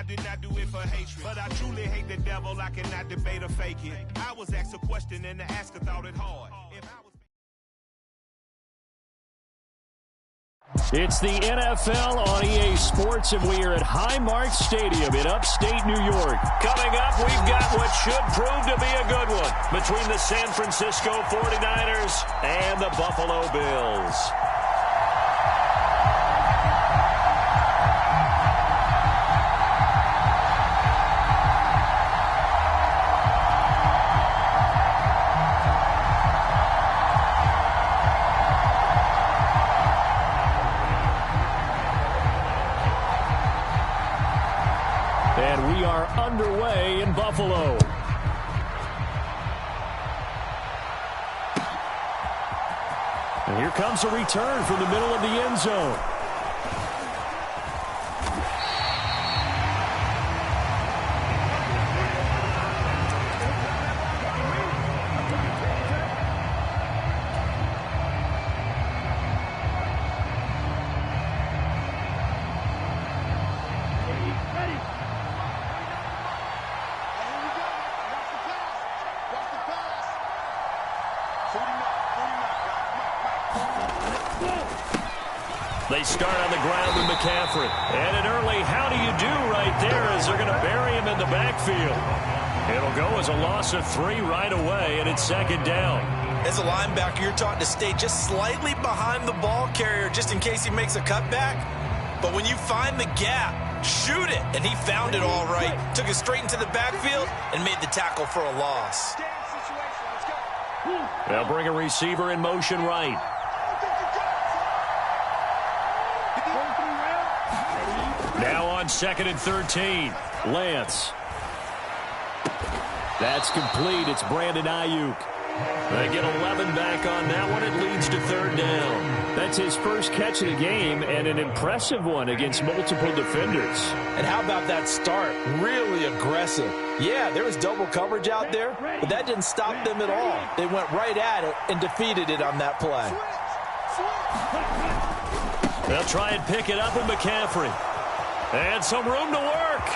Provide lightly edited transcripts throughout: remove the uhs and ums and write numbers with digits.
did not do it for hatred, but I truly hate the devil. I cannot debate or fake it. I was asked a question and the asker thought it hard. It's the NFL on EA Sports, and we are at Highmark Stadium in upstate New York. Coming up, we've got what should prove to be a good one between the San Francisco 49ers and the Buffalo Bills. And we are underway in Buffalo. And here comes a return from the middle of the end zone. They start on the ground with McCaffrey. And an early how do you do right there as they're going to bury him in the backfield. It'll go as a loss of 3 right away, and it's second down. As a linebacker, you're taught to stay just slightly behind the ball carrier just in case he makes a cutback. But when you find the gap, shoot it. And he found it all right. Took it straight into the backfield and made the tackle for a loss. They'll bring a receiver in motion right. Now on 2nd and 13. Lance. That's complete. It's Brandon Ayuk. They get 11 back on that one. It leads to 3rd down. That's his first catch of the game and an impressive one against multiple defenders. And how about that start? Really aggressive. Yeah, there was double coverage out there, but that didn't stop them at all. They went right at it and defeated it on that play. They'll try and pick it up with McCaffrey. And some room to work.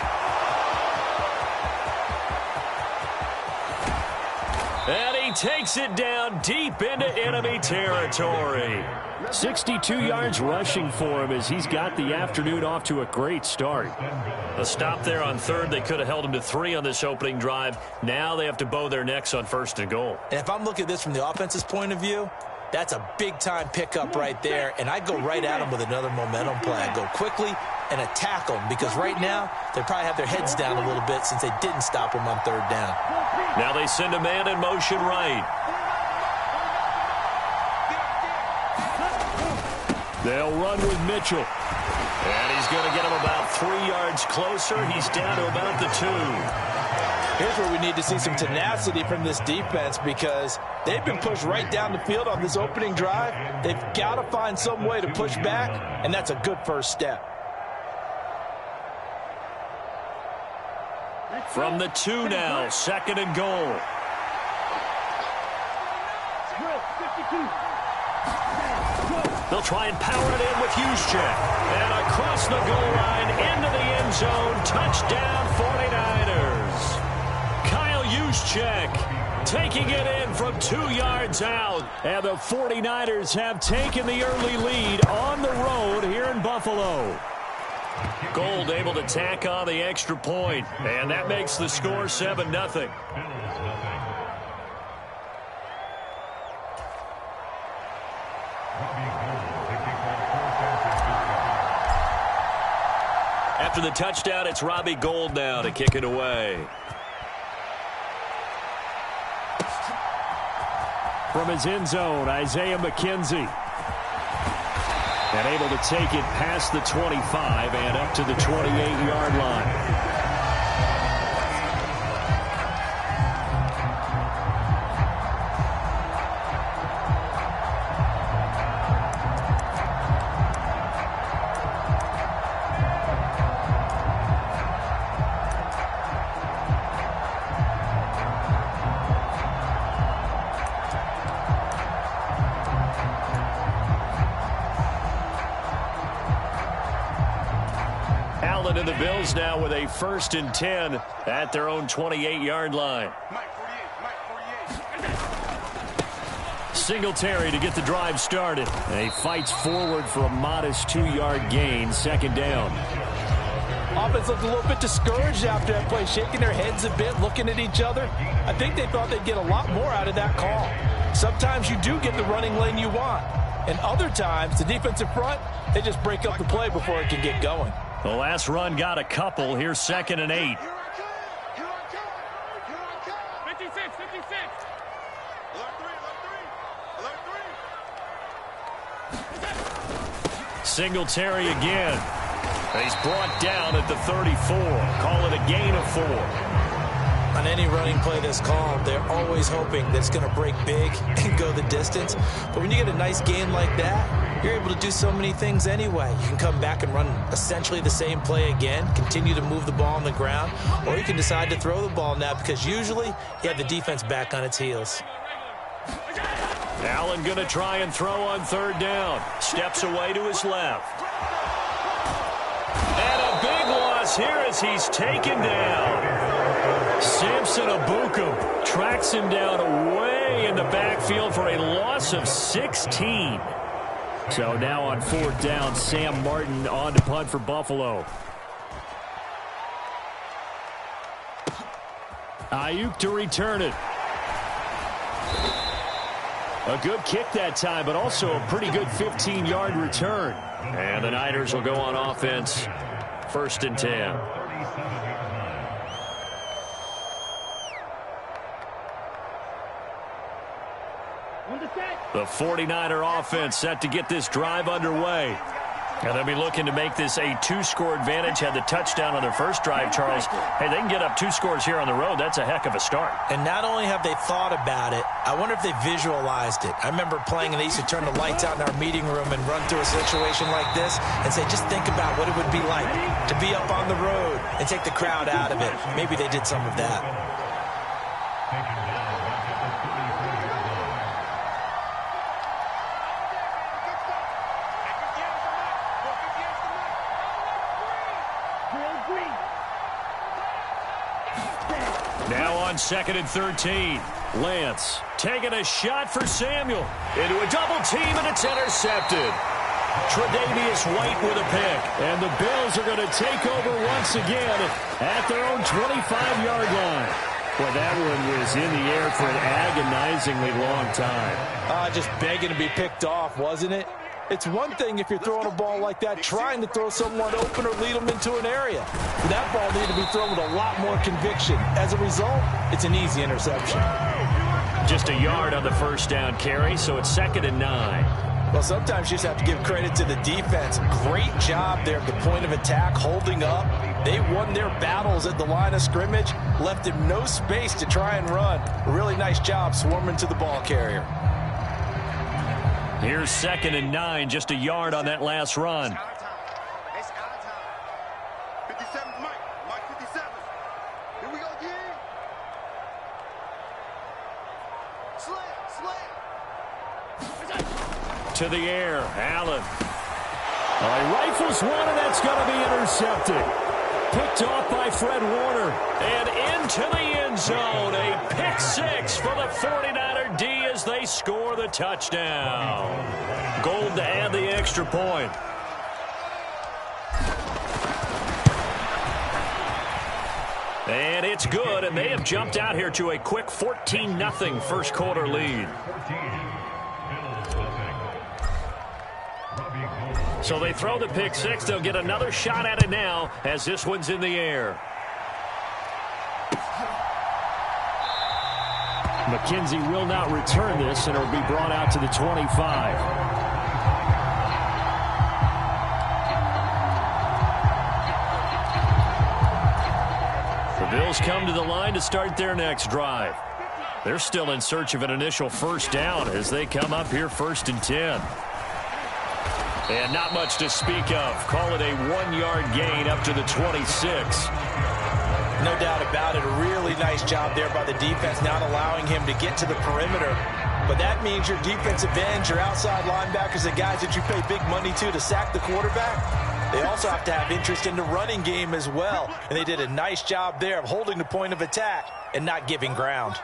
And he takes it down deep into enemy territory. 62 yards rushing for him as he's got the afternoon off to a great start. A stop there on 3rd. They could have held him to 3 on this opening drive. Now they have to bow their necks on 1st and goal. And if I'm looking at this from the offense's point of view, that's a big-time pickup right there, and I go right at them with another momentum play. I go quickly and attack them because right now they probably have their heads down a little bit since they didn't stop them on 3rd down. Now they send a man in motion right. They'll run with Mitchell. And he's going to get him about 3 yards closer. He's down to about the 2. Here's where we need to see some tenacity from this defense because they've been pushed right down the field on this opening drive. They've got to find some way to push back, and that's a good first step. From the 2 now, 2nd and goal. They'll try and power it in with Juszczyk. And across the goal line, into the end zone, touchdown 49ers. Kyle Juszczyk taking it in from 2 yards out. And the 49ers have taken the early lead on the road here in Buffalo. Gold able to tack on the extra point, and that makes the score 7-0. After the touchdown, it's Robbie Gould now to kick it away. From his end zone, Isaiah McKenzie. And able to take it past the 25 and up to the 28-yard line. And the Bills now with a 1st and 10 at their own 28-yard line. Singletary to get the drive started. He fights forward for a modest 2-yard gain, 2nd down. Offense looked a little bit discouraged after that play, shaking their heads a bit, looking at each other. I think they thought they'd get a lot more out of that call. Sometimes you do get the running lane you want, and other times the defensive front, they just break up the play before it can get going. The last run got a couple. Here's 2nd and 8. 56. Singletary again. He's brought down at the 34. Call it a gain of 4. On any running play that's called, they're always hoping that it's going to break big and go the distance. But when you get a nice gain like that, you're able to do so many things anyway. You can come back and run essentially the same play again, continue to move the ball on the ground, or you can decide to throw the ball now because usually you have the defense back on its heels. Allen going to try and throw on 3rd down. Steps away to his left. And a big loss here as he's taken down. Samson Abukum tracks him down away in the backfield for a loss of 16. So now on 4th down, Sam Martin on to punt for Buffalo. Ayuk to return it. A good kick that time, but also a pretty good 15-yard return. And the Niners will go on offense, 1st and 10. The 49er offense set to get this drive underway. And they'll be looking to make this a 2-score advantage. Had the touchdown on their first drive, Charles. Hey, they can get up 2 scores here on the road. That's a heck of a start. And not only have they thought about it, I wonder if they visualized it. I remember playing and they used to turn the lights out in our meeting room and run through a situation like this and say, just think about what it would be like to be up on the road and take the crowd out of it. Maybe they did some of that. Now on 2nd and 13. Lance taking a shot for Samuel. Into a double team, and it's intercepted. Tre'Davious White with a pick. And the Bills are going to take over once again at their own 25-yard line. Well, that one was in the air for an agonizingly long time. Just begging to be picked off, wasn't it? It's one thing if you're throwing a ball like that, trying to throw someone open or lead them into an area. That ball needed to be thrown with a lot more conviction. As a result, it's an easy interception. Just a yard on the 1st down carry, so it's 2nd and 9. Well, sometimes you just have to give credit to the defense. Great job there at the point of attack, holding up. They won their battles at the line of scrimmage, left him no space to try and run. A really nice job swarming to the ball carrier. Here's 2nd and 9, just a yard on that last run. It's out of time. 57's Mike 57. Here we go again. Slam. To the air, Allen. He rifles one, and that's going to be intercepted. Picked off by Fred Warner. And into the end zone. A pick 6 for the 49er D as they score the touchdown. Gold to add the extra point. And it's good, and they have jumped out here to a quick 14-0 first quarter lead. So they throw the pick 6. They'll get another shot at it now as this one's in the air. McKenzie will not return this, and it'll be brought out to the 25. The Bills come to the line to start their next drive. They're still in search of an initial 1st down as they come up here 1st and 10. And not much to speak of. Call it a 1-yard gain up to the 26. No doubt about it. A really nice job there by the defense, not allowing him to get to the perimeter. But that means your defensive ends, your outside linebackers, the guys that you pay big money to sack the quarterback, They also have to have interest in the running game as well. And they did a nice job there of holding the point of attack and not giving ground.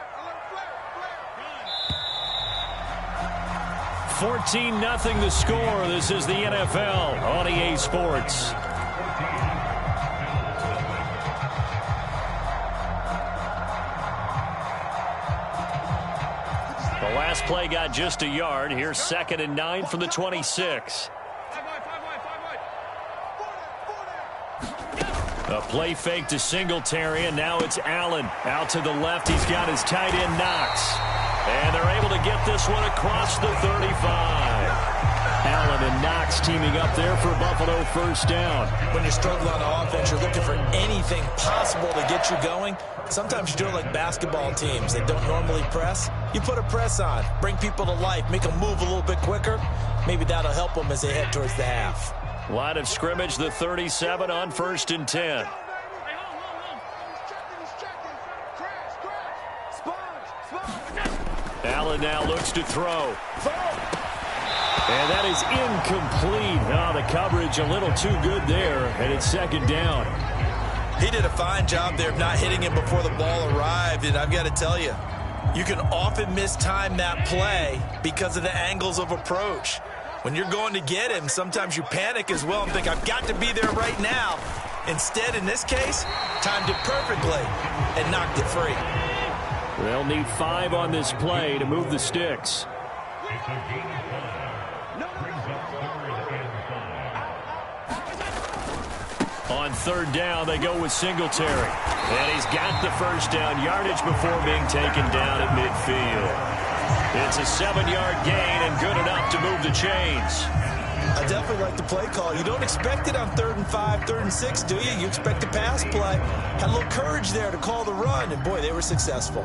14-0 the score. This is the NFL on EA Sports. The last play got just a yard. Here's 2nd and 9 from the 26. A play fake to Singletary, and now it's Allen. Out to the left, he's got his tight end Knox. And they're able to get this one across the 35. Allen and Knox teaming up there for Buffalo first down. When you're struggling on offense, you're looking for anything possible to get you going. Sometimes you do it like basketball teams that don't normally press. You put a press on, bring people to life, make them move a little bit quicker. Maybe that'll help them as they head towards the half. Line of scrimmage, the 37 on 1st and 10. Allen now looks to throw. And that is incomplete. Oh, the coverage a little too good there, and it's 2nd down. He did a fine job there of not hitting him before the ball arrived, and I've got to tell you, you can often mistime that play because of the angles of approach. When you're going to get him, sometimes you panic as well and think, I've got to be there right now. Instead, in this case, timed it perfectly and knocked it free. They'll need 5 on this play to move the sticks. On 3rd down, they go with Singletary. And he's got the first down yardage before being taken down at midfield. It's a 7-yard gain and good enough to move the chains. I definitely like the play call. You don't expect it on 3rd and 5, 3rd and 6, do you? You expect a pass play. Had a little courage there to call the run, and boy, they were successful.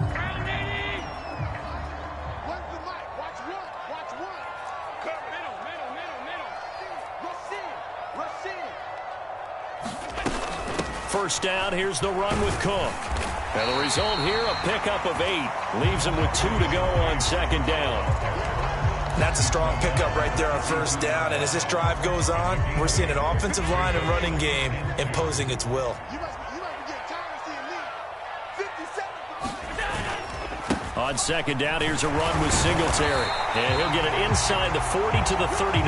First down, here's the run with Cook. And the result here, a pickup of 8. Leaves him with 2 to go on 2nd down. That's a strong pickup right there on 1st down. And as this drive goes on, we're seeing an offensive line and running game imposing its will. On 2nd down, here's a run with Singletary. And he'll get it inside the 40 to the 39.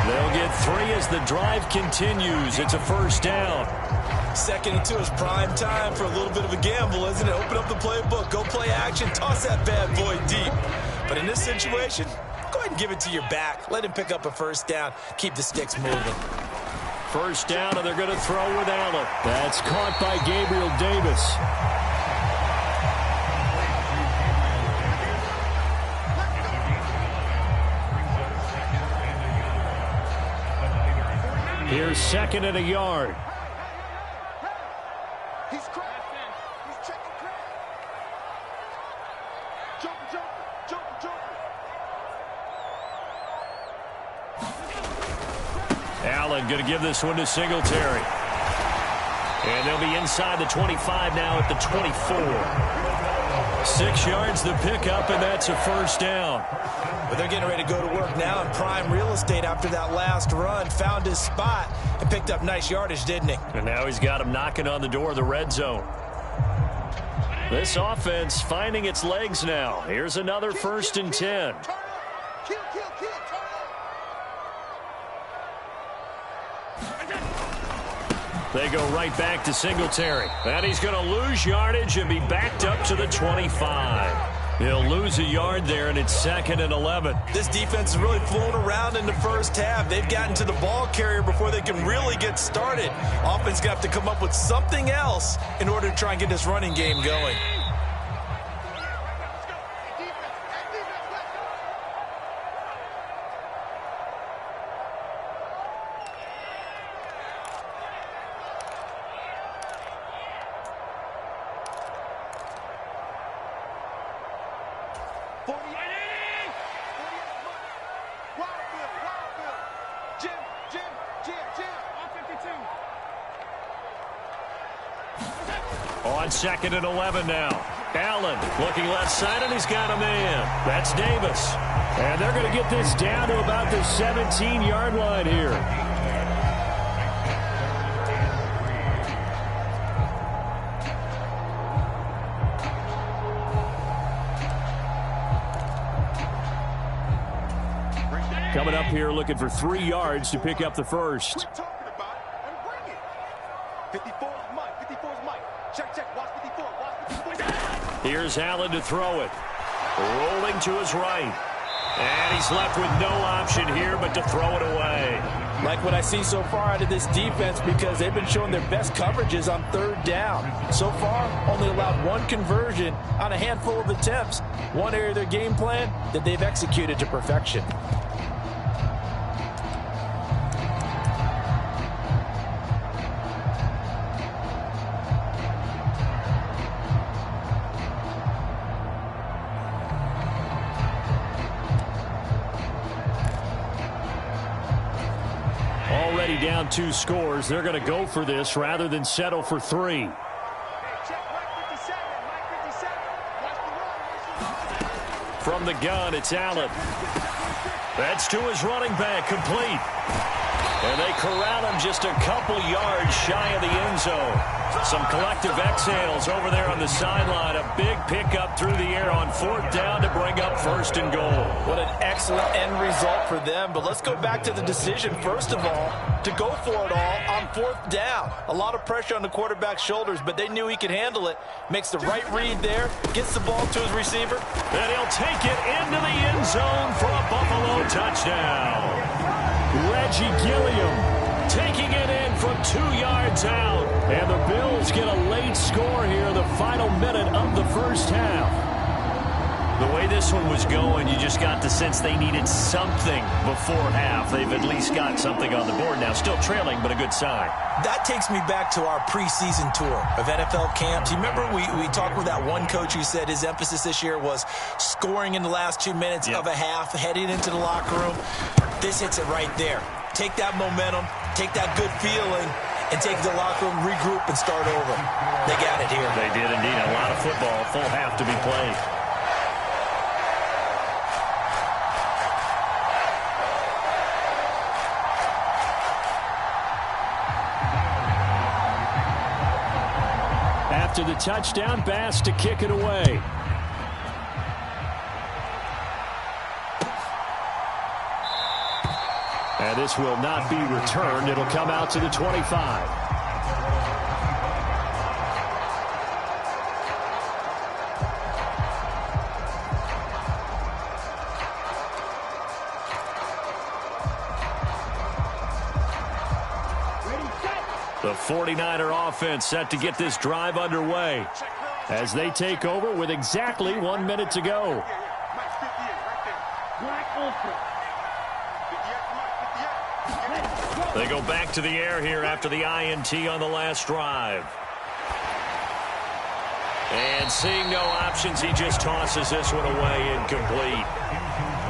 They'll get 3 as the drive continues. It's a 1st down. 2nd and 2 is prime time for a little bit of a gamble, isn't it? Open up the playbook, go play action, toss that bad boy deep. But in this situation, go ahead and give it to your back. Let him pick up a 1st down. Keep the sticks moving. 1st down, and they're going to throw with Allen. That's caught by Gabriel Davis. Here's 2nd and a yard. He's cracked. He's checking crack. Jumper. Allen going to give this one to Singletary. And they'll be inside the 25 now at the 24. 6 yards the pickup, and that's a 1st down. But they're getting ready to go to work now in prime real estate after that last run. Found his spot and picked up nice yardage, didn't he? And now he's got him knocking on the door of the red zone. This offense finding its legs now. Here's another 1st and 10. Kill. They go right back to Singletary. And he's going to lose yardage and be backed up to the 25. He'll lose a yard there, and it's 2nd and 11. This defense is really flown around in the first half. They've gotten to the ball carrier before they can really get started. Offense got to come up with something else in order to try and get this running game going. On 2nd and 11 now. Allen looking left side, and he's got a man. That's Davis. And they're going to get this down to about the 17-yard line here. Coming up here looking for 3 yards to pick up the first. Quit talking about it and bring it. 54's Mike. 54's Mike. Check. Watch 54. Watch 54. Here's Allen to throw it. Rolling to his right. And he's left with no option here but to throw it away. Like what I see so far out of this defense, because they've been showing their best coverages on 3rd down. So far, only allowed 1 conversion on a handful of attempts. One area of their game plan that they've executed to perfection. Already down 2 scores. They're going to go for this rather than settle for 3. From the gun, it's Allen. That's to his running back, complete. And they corral him just a couple yards shy of the end zone. Some collective exhales over there on the sideline. A big pickup through the air on 4th down to bring up 1st and goal. What an excellent end result for them. But let's go back to the decision, first of all, to go for it all on 4th down. A lot of pressure on the quarterback's shoulders, but they knew he could handle it. Makes the right read there, gets the ball to his receiver. And he'll take it into the end zone for a Buffalo touchdown. Reggie Gilliam taking it in from 2 yards out. And the Bills get a late score here in the final minute of the first half. The way this one was going, you just got the sense they needed something before half. They've at least got something on the board now. Still trailing, but a good sign. That takes me back to our preseason tour of NFL camps. You remember we talked with that one coach who said his emphasis this year was scoring in the last 2 minutes of a half, heading into the locker room. This hits it right there. Take that momentum, take that good feeling, and take the locker room, regroup, and start over. They got it here. They did indeed. A lot of football, full half to be played. After the touchdown, Bass to kick it away. And this will not be returned. It'll come out to the 25. The 49er offense set to get this drive underway as they take over with exactly 1 minute to go. They go back to the air here after the INT on the last drive. And seeing no options, he just tosses this one away incomplete.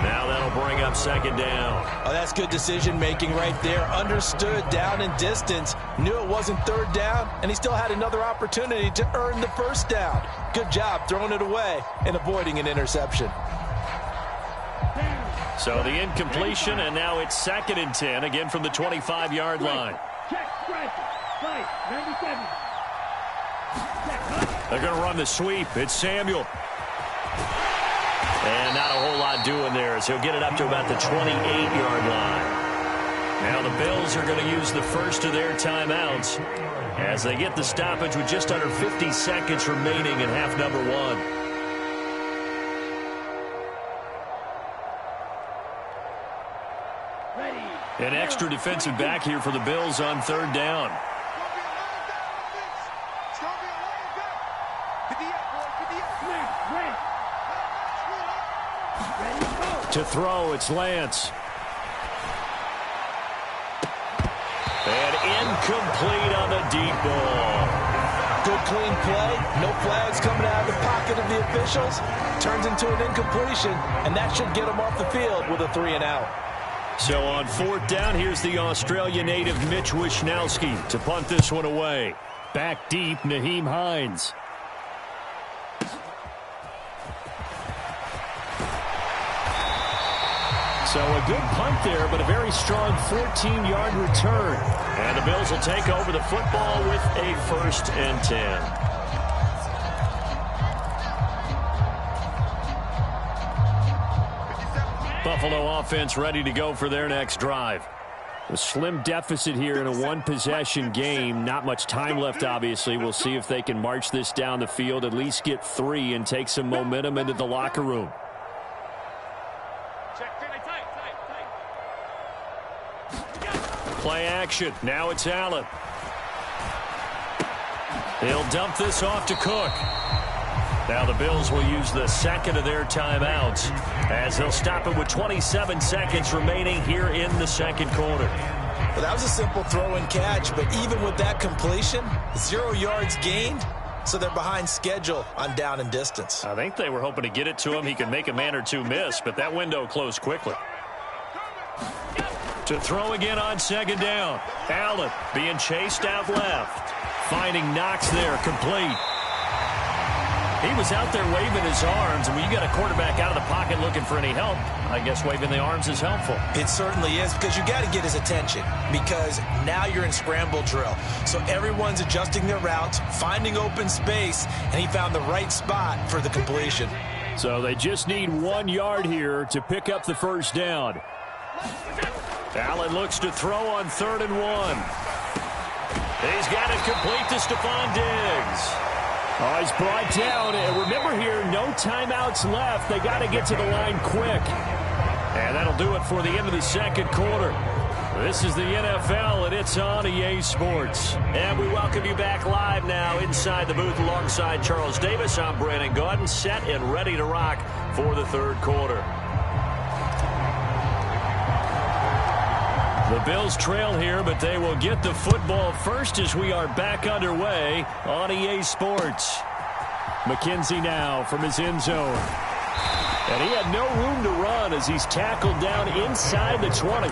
Now that'll bring up 2nd down. Oh, that's good decision-making right there. Understood down and distance. Knew it wasn't 3rd down, and he still had another opportunity to earn the 1st down. Good job throwing it away and avoiding an interception. So the incompletion, and now it's 2nd and 10, again from the 25-yard line. They're going to run the sweep. It's Samuel. And not a whole lot doing there as he'll get it up to about the 28-yard line. Now the Bills are going to use the first of their timeouts as they get the stoppage with just under 50 seconds remaining in half number 1. An extra defensive back here for the Bills on 3rd down. To throw, it's Lance. And incomplete on the deep ball. Good clean play. No flags coming out of the pocket of the officials. Turns into an incompletion, and that should get them off the field with a 3-and-out. So on 4th down, here's the Australia native Mitch Wishnowski to punt this one away. Back deep, Naheem Hines. So a good punt there, but a very strong 14-yard return. And the Bills will take over the football with a 1st and 10. Buffalo offense ready to go for their next drive. A slim deficit here in a one-possession game. Not much time left, obviously. We'll see if they can march this down the field, at least get 3, and take some momentum into the locker room. Play action. Now it's Allen. He'll dump this off to Cook. Now the Bills will use the second of their timeouts as they'll stop it with 27 seconds remaining here in the second quarter. Well, that was a simple throw and catch, but even with that completion, 0 yards gained, so they're behind schedule on down and distance. I think they were hoping to get it to him. He could make a man or two miss, but that window closed quickly. To throw again on second down. Allen being chased out left. Finding Knox there, complete. He was out there waving his arms, and when you got a quarterback out of the pocket looking for any help, I guess waving the arms is helpful. It certainly is, because you got to get his attention, because now you're in scramble drill. So everyone's adjusting their routes, finding open space, and he found the right spot for the completion. So they just need 1 yard here to pick up the first down. Allen looks to throw on 3rd and 1. He's got it complete to Stephon Diggs. Oh, he's brought down. And remember here, no timeouts left. They got to get to the line quick. And that'll do it for the end of the second quarter. This is the NFL, and it's on EA Sports. And we welcome you back live now inside the booth alongside Charles Davis. I'm Brandon Gaudin, set and ready to rock for the third quarter. The Bills trail here, but they will get the football first as we are back underway on EA Sports. McKenzie now from his end zone. And he had no room to run as he's tackled down inside the 20.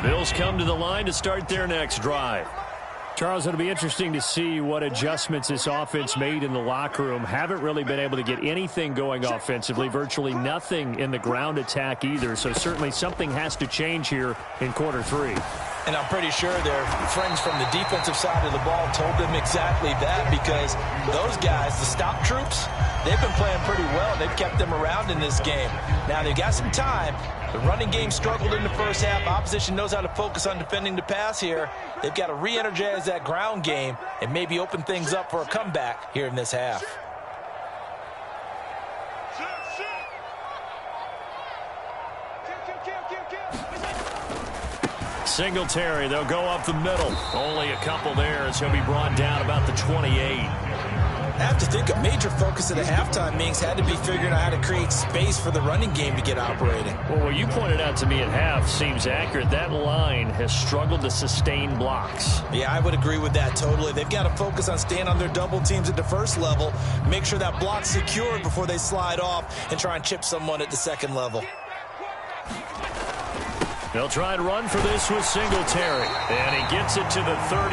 Bills come to the line to start their next drive. Charles, it'll be interesting to see what adjustments this offense made in the locker room. Haven't really been able to get anything going offensively, virtually nothing in the ground attack either. So certainly something has to change here in quarter 3. And I'm pretty sure their friends from the defensive side of the ball told them exactly that, because those guys, the stop troops, they've been playing pretty well. They've kept them around in this game. Now they've got some time. The running game struggled in the first half. Opposition knows how to focus on defending the pass here. They've got to re-energize that ground game and maybe open things up for a comeback here in this half. Singletary, they'll go up the middle. Only a couple there as he'll be brought down about the 28. I have to think a major focus of the halftime meetings had to be figuring out how to create space for the running game to get operating. Well, what you pointed out to me at half seems accurate. That line has struggled to sustain blocks. Yeah, I would agree with that totally. They've got to focus on staying on their double teams at the first level, make sure that block's secured before they slide off and try and chip someone at the second level. They'll try and run for this with Singletary. And he gets it to the 34.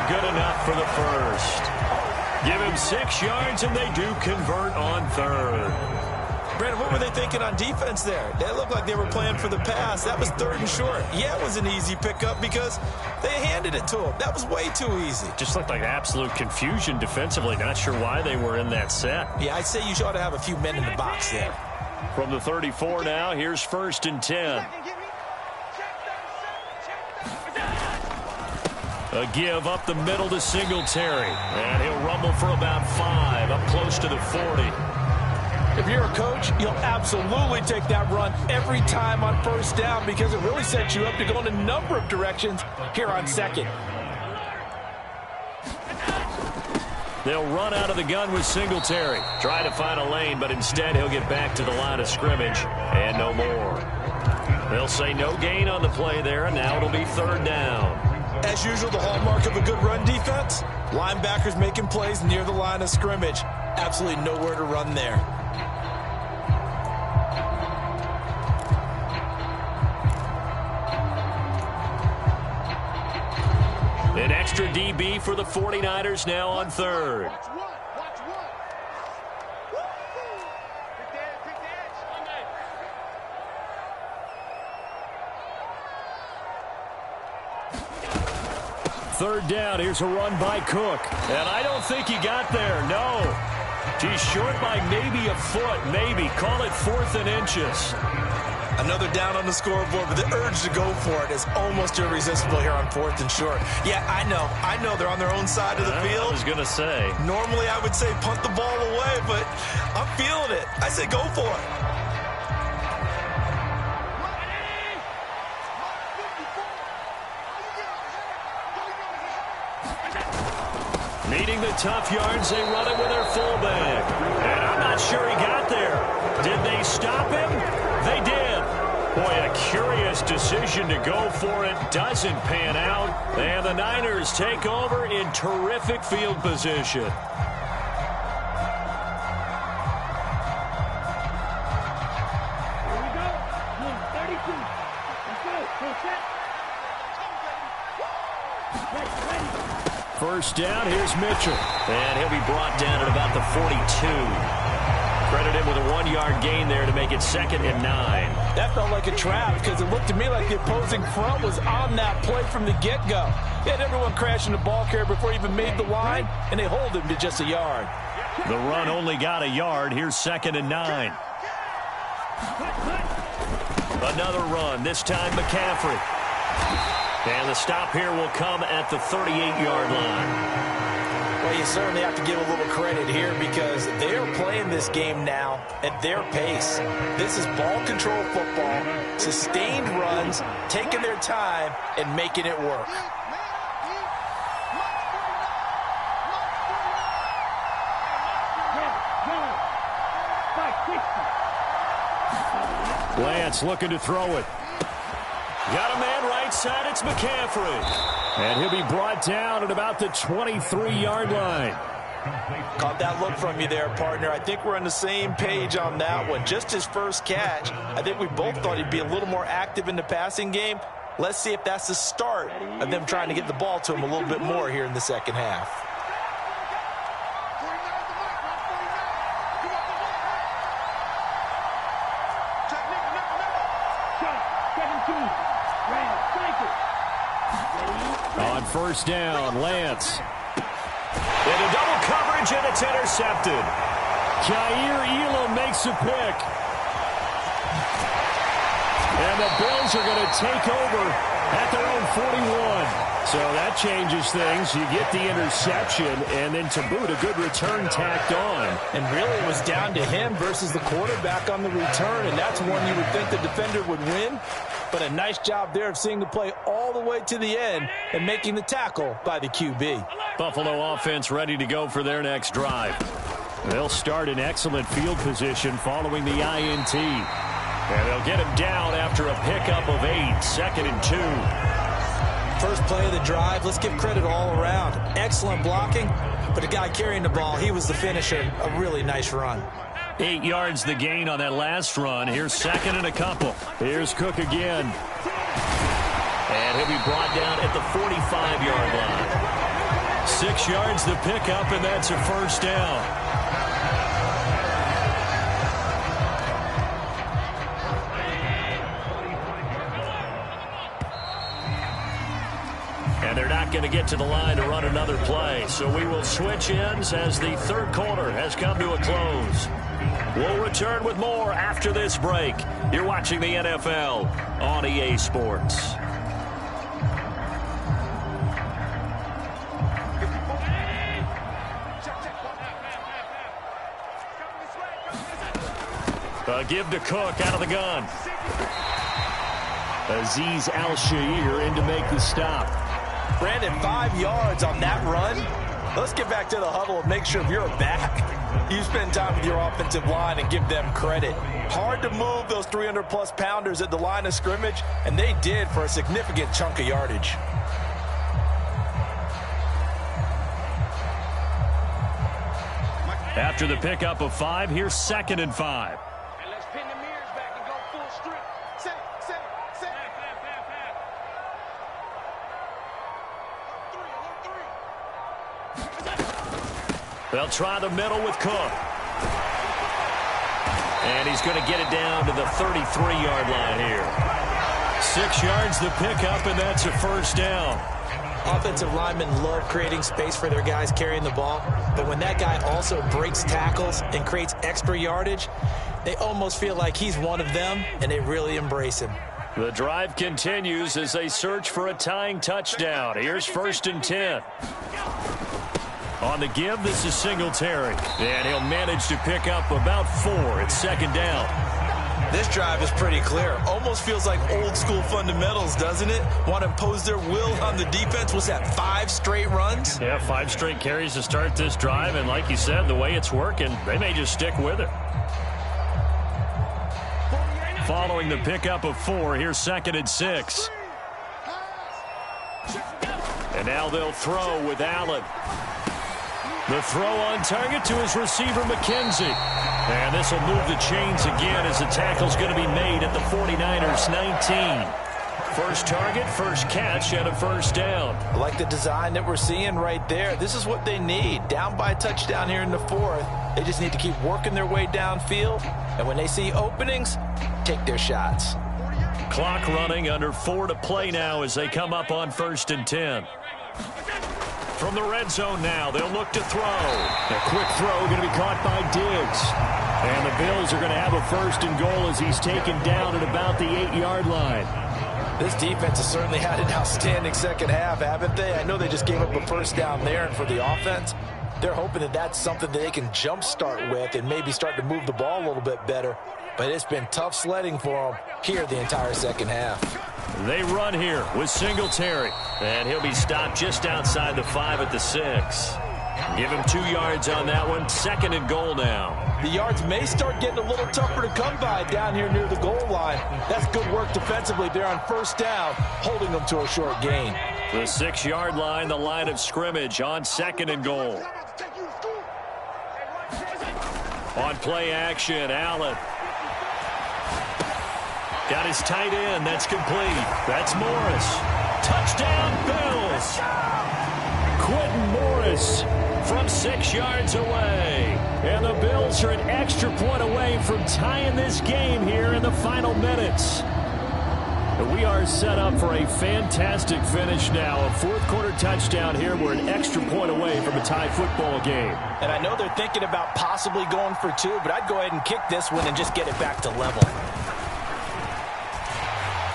Good enough for the first. Give him 6 yards, and they do convert on third. Brandon, what were they thinking on defense there? They looked like they were playing for the pass. That was 3rd and short. Yeah, it was an easy pickup because they handed it to him. That was way too easy. Just looked like absolute confusion defensively. Not sure why they were in that set. Yeah, I'd say you ought to have a few men in the box there. From the 34 now, here's 1st and 10. A give up the middle to Singletary. And he'll rumble for about 5, up close to the 40. If you're a coach, you'll absolutely take that run every time on first down, because it really sets you up to go in a number of directions here on second. They'll run out of the gun with Singletary. Try to find a lane, but instead he'll get back to the line of scrimmage and no more. They'll say no gain on the play there, and now it'll be 3rd down. As usual, the hallmark of a good run defense, linebackers making plays near the line of scrimmage. Absolutely nowhere to run there. An extra DB for the 49ers now on 3rd. 3rd down. Here's a run by Cook. And I don't think he got there. No. He's short by maybe a foot. Maybe. Call it 4th and inches. Another down on the scoreboard, but the urge to go for it is almost irresistible here on 4th and short. Yeah, I know they're on their own side of the field. I was going to say. Normally I would say punt the ball away, but I'm feeling it. I say go for it. Needing the tough yards, they run it with their fullback. And I'm not sure he got there. Did they stop him? They did. Boy, a curious decision to go for it. Doesn't pan out. And the Niners take over in terrific field position. Here we go. 32. Let's go. Full set. Ready. 1st down, here's Mitchell. And he'll be brought down at about the 42. Credit him with a 1-yard gain there to make it 2nd and 9. That felt like a trap because it looked to me like the opposing front was on that play from the get-go. He had everyone crashing the ball carrier before he even made the line, and they hold him to just a yard. The run only got a yard. Here's 2nd and 9. Another run, this time McCaffrey. And the stop here will come at the 38-yard line. Well, you certainly have to give a little credit here because they are playing this game now at their pace. This is ball control football, sustained runs, taking their time, and making it work. Lance looking to throw it. Got a man right side, it's McCaffrey. And he'll be brought down at about the 23-yard line. Caught that look from you there, partner. I think we're on the same page on that one. Just his first catch, I think we both thought he'd be a little more active in the passing game. Let's see if that's the start of them trying to get the ball to him a little bit more here in the second half. On 1st down, Lance. Into double coverage, and it's intercepted. Jair Elam makes a pick. And the Bills are going to take over at their own 41. So that changes things. You get the interception, and then to boot, a good return tacked on. And really, it was down to him versus the quarterback on the return, and that's one you would think the defender would win. But a nice job there of seeing the play all the way to the end and making the tackle by the QB. Buffalo offense ready to go for their next drive. They'll start in excellent field position following the INT. And they'll get him down after a pickup of 8, 2nd and 2. First play of the drive, let's give credit all around. Excellent blocking, but the guy carrying the ball, he was the finisher. A really nice run. 8 yards the gain on that last run. Here's 2nd and a couple. Here's Cook again. And he'll be brought down at the 45-yard line. 6 yards the pickup, and that's a 1st down. And they're not going to get to the line to run another play. So we will switch ends as the 3rd quarter has come to a close. We'll return with more after this break. You're watching the NFL on EA Sports. A give to Cook out of the gun. Azeez Al-Shaair in to make the stop. Brandon, 5 yards on that run. Let's get back to the huddle and make sure if you're back, you spend time with your offensive line and give them credit. Hard to move those 300-plus pounders at the line of scrimmage, and they did for a significant chunk of yardage. After the pickup of 5, here's 2nd and 5. And let's pin the mirrors back and go full strip. Set it. They'll try the middle with Cook. And he's going to get it down to the 33-yard line here. 6 yards the pickup, and that's a 1st down. Offensive linemen love creating space for their guys carrying the ball, but when that guy also breaks tackles and creates extra yardage, they almost feel like he's one of them, and they really embrace him. The drive continues as they search for a tying touchdown. Here's 1st and 10. On the give, this is Singletary, and he'll manage to pick up about 4. It's 2nd down. This drive is pretty clear. Almost feels like old school fundamentals, doesn't it? Want to impose their will on the defense. Was that 5 straight runs? Yeah, 5 straight carries to start this drive, and like you said, the way it's working, they may just stick with it. Following the pickup of 4, here's 2nd and 6. And now they'll throw with Allen. The throw on target to his receiver, McKenzie. And this will move the chains again as the tackle's going to be made at the 49ers 19. First target, first catch, and a 1st down. I like the design that we're seeing right there. This is what they need. Down by a touchdown here in the 4th. They just need to keep working their way downfield. And when they see openings, take their shots. Clock running, under 4 to play now as they come up on 1st and 10. From the red zone now, they'll look to throw. A quick throw going to be caught by Diggs. And the Bills are going to have a 1st and goal as he's taken down at about the 8-yard line. This defense has certainly had an outstanding second half, haven't they? I know they just gave up a 1st down there, and for the offense, they're hoping that that's something that they can jumpstart with and maybe start to move the ball a little bit better. But it's been tough sledding for them here the entire second half. They run here with Singletary, and he'll be stopped just outside the 5 at the 6. Give him 2 yards on that one. 2nd and goal now. The yards may start getting a little tougher to come by down here near the goal line. That's good work defensively there on 1st down, holding them to a short gain. The 6-yard line, the line of scrimmage on 2nd and goal. On play action, Allen. Got his tight end. That's complete. That's Morris. Touchdown, Bills. Quentin Morris from 6 yards away. And the Bills are an extra point away from tying this game here in the final minutes. We are set up for a fantastic finish now. A 4th quarter touchdown here. We're an extra point away from a tie football game. And I know they're thinking about possibly going for 2, but I'd go ahead and kick this one and just get it back to level.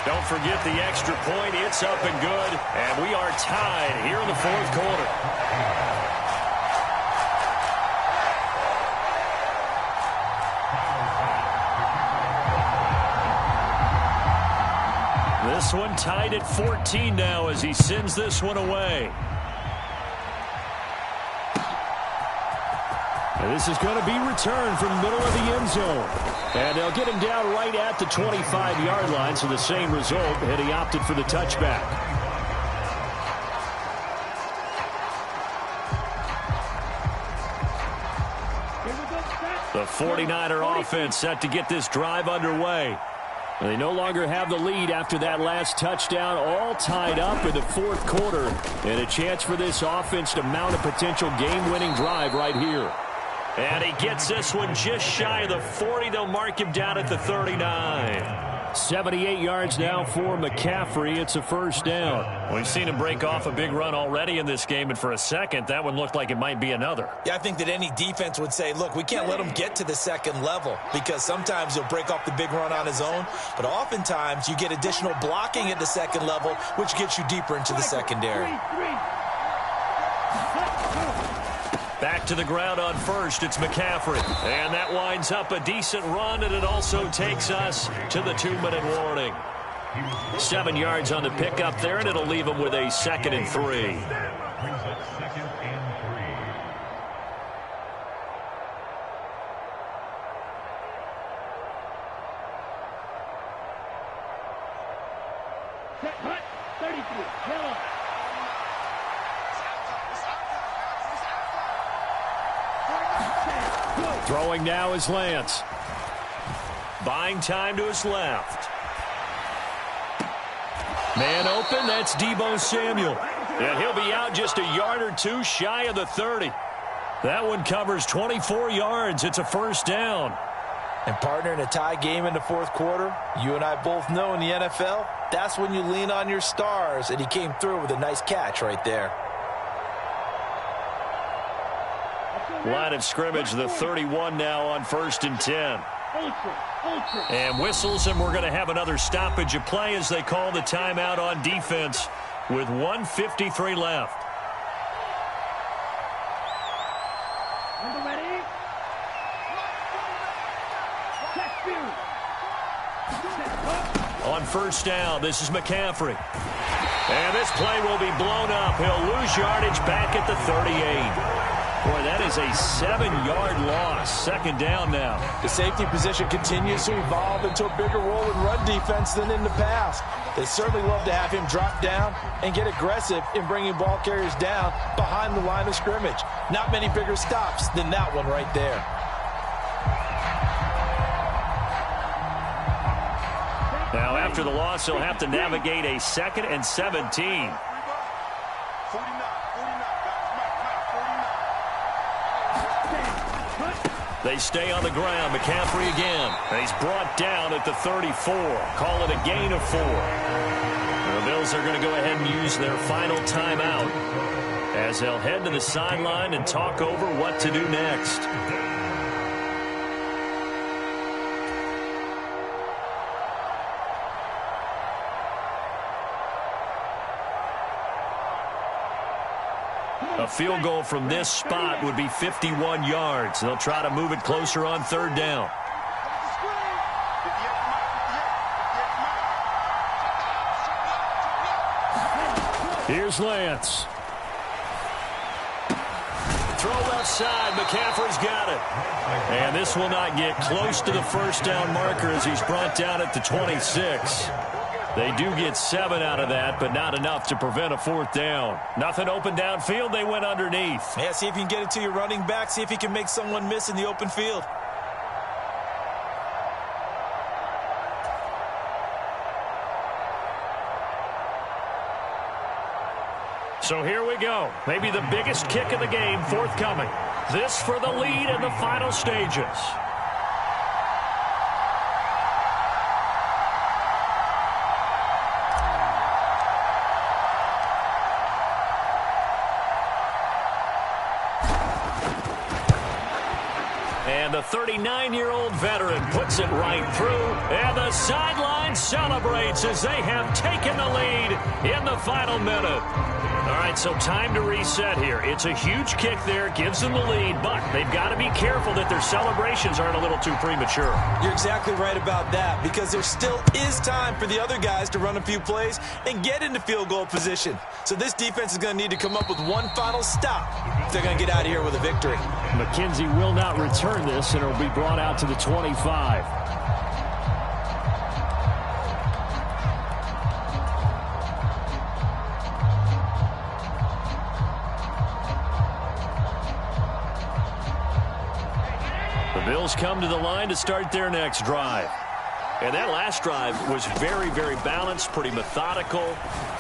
Don't forget the extra point. It's up and good. And we are tied here in the 4th quarter. This one tied at 14 now as he sends this one away. And this is going to be returned from the middle of the end zone. And they'll get him down right at the 25-yard line, so the same result, and he opted for the touchback. The 49er offense set to get this drive underway. They no longer have the lead after that last touchdown, all tied up in the 4th quarter. And a chance for this offense to mount a potential game-winning drive right here. And he gets this one just shy of the 40. They'll mark him down at the 39. 78 yards now for McCaffrey. It's a 1st down. We've seen him break off a big run already in this game, and for a second, that one looked like it might be another. Yeah, I think that any defense would say, look, we can't let him get to the 2nd level, because sometimes he'll break off the big run on his own, but oftentimes you get additional blocking at the 2nd level, which gets you deeper into the secondary. Back to the ground on 1st, it's McCaffrey. And that winds up a decent run, and it also takes us to the 2-minute warning. 7 yards on the pickup there, and it'll leave him with a 2nd and 3. Throwing now is Lance. Buying time to his left. Man open, that's Deebo Samuel. And he'll be out just a yard or 2 shy of the 30. That one covers 24 yards. It's a 1st down. And partner, in a tie game in the fourth quarter, you and I both know in the NFL, that's when you lean on your stars, and he came through with a nice catch right there. Line of scrimmage, the 31 now on 1st and 10. And whistles, and we're going to have another stoppage of play as they call the timeout on defense with 1:53 left. On first down, this is McCaffrey. And this play will be blown up. He'll lose yardage back at the 38. Boy, that is a 7-yard loss. 2nd down now. The safety position continues to evolve into a bigger role in run defense than in the past. They certainly love to have him drop down and get aggressive in bringing ball carriers down behind the line of scrimmage. Not many bigger stops than that one right there. Now, after the loss, he'll have to navigate a 2nd and 17. They stay on the ground. McCaffrey again. He's brought down at the 34. Call it a gain of 4. The Bills are going to go ahead and use their final timeout as they'll head to the sideline and talk over what to do next. A field goal from this spot would be 51 yards. They'll try to move it closer on 3rd down. Here's Lance. Throw left side. McCaffrey's got it. And this will not get close to the 1st down marker as he's brought down at the 26. They do get 7 out of that, but not enough to prevent a 4th down. Nothing open downfield. They went underneath. Yeah, see if you can get it to your running back. See if you can make someone miss in the open field. So here we go. Maybe the biggest kick of the game forthcoming. This for the lead in the final stages. And the 39-year-old veteran puts it right through. And the sideline celebrates as they have taken the lead in the final minute. All right, so time to reset here. It's a huge kick there, gives them the lead, but they've got to be careful that their celebrations aren't a little too premature. You're exactly right about that, because there still is time for the other guys to run a few plays and get into field goal position. So this defense is going to need to come up with one final stop if they're going to get out of here with a victory. McKenzie will not return this, and it'll be brought out to the 25. The Bills come to the line to start their next drive. And that last drive was very, very balanced, pretty methodical.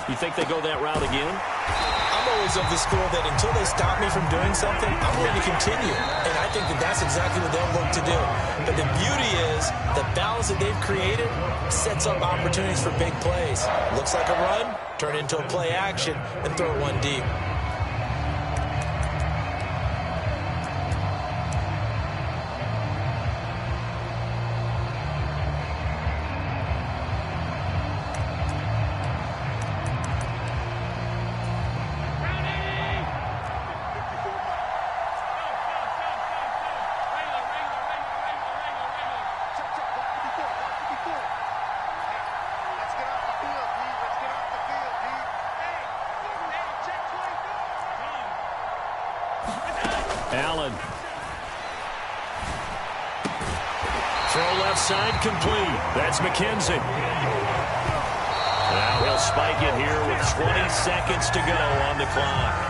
You think they go that route again? I'm always of the school that until they stop me from doing something, I'm going to continue. And I think that that's exactly what they'll look to do. But the beauty is the balance that they've created sets up opportunities for big plays. Looks like a run, turn into a play action, and throw one deep. Allen. Throw left side complete. That's McKenzie. Now he'll spike it here with 20 seconds to go on the clock.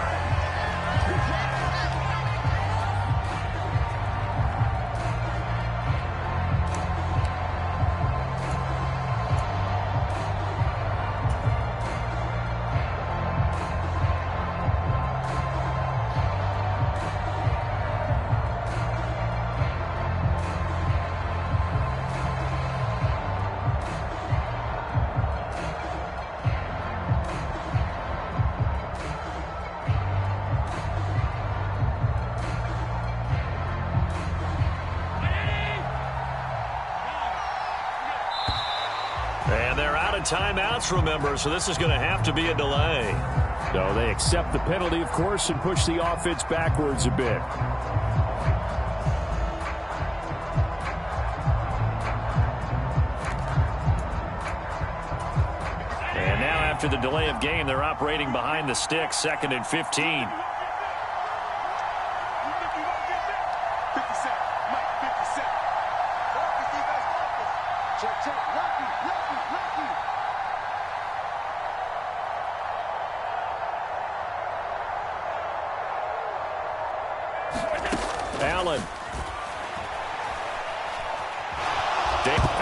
of timeouts, remember, so this is going to have to be a delay. So they accept the penalty, of course, and push the offense backwards a bit. And now after the delay of game, they're operating behind the sticks, 2nd and 15.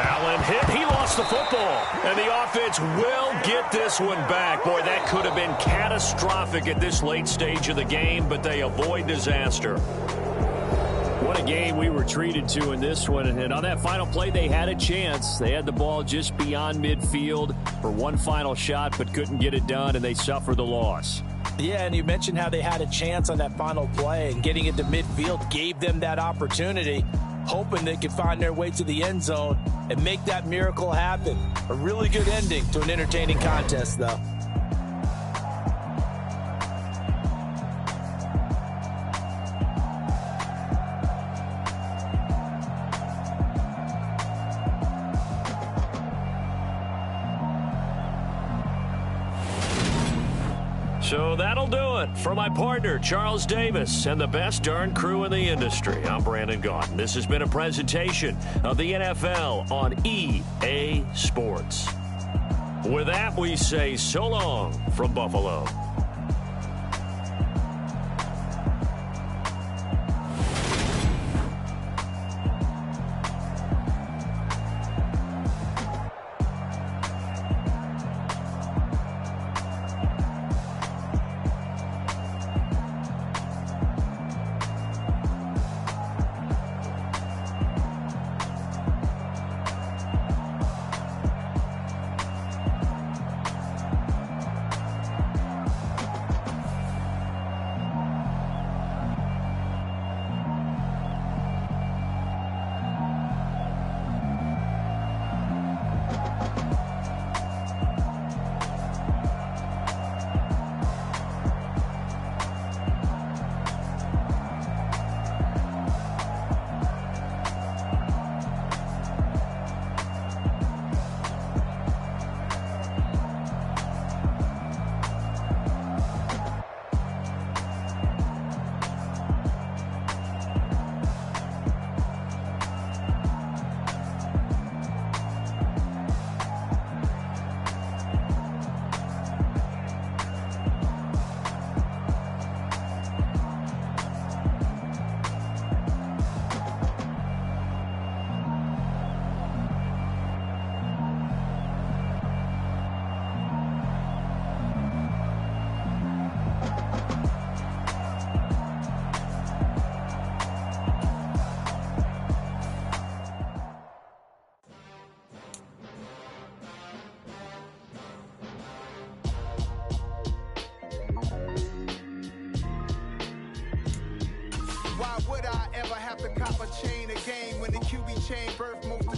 Allen hit. He lost the football. And the offense will get this one back. Boy, that could have been catastrophic at this late stage of the game, but they avoid disaster. What a game we were treated to in this one. And on that final play, they had a chance. They had the ball just beyond midfield for one final shot, but couldn't get it done, and they suffered the loss. Yeah, and you mentioned how they had a chance on that final play, and getting it to midfield gave them that opportunity, hoping they could find their way to the end zone and make that miracle happen. A really good ending to an entertaining contest, though. So that'll do it for my partner, Charles Davis, and the best darn crew in the industry. I'm Brandon Gaudin. This has been a presentation of the NFL on EA Sports. With that, we say so long from Buffalo.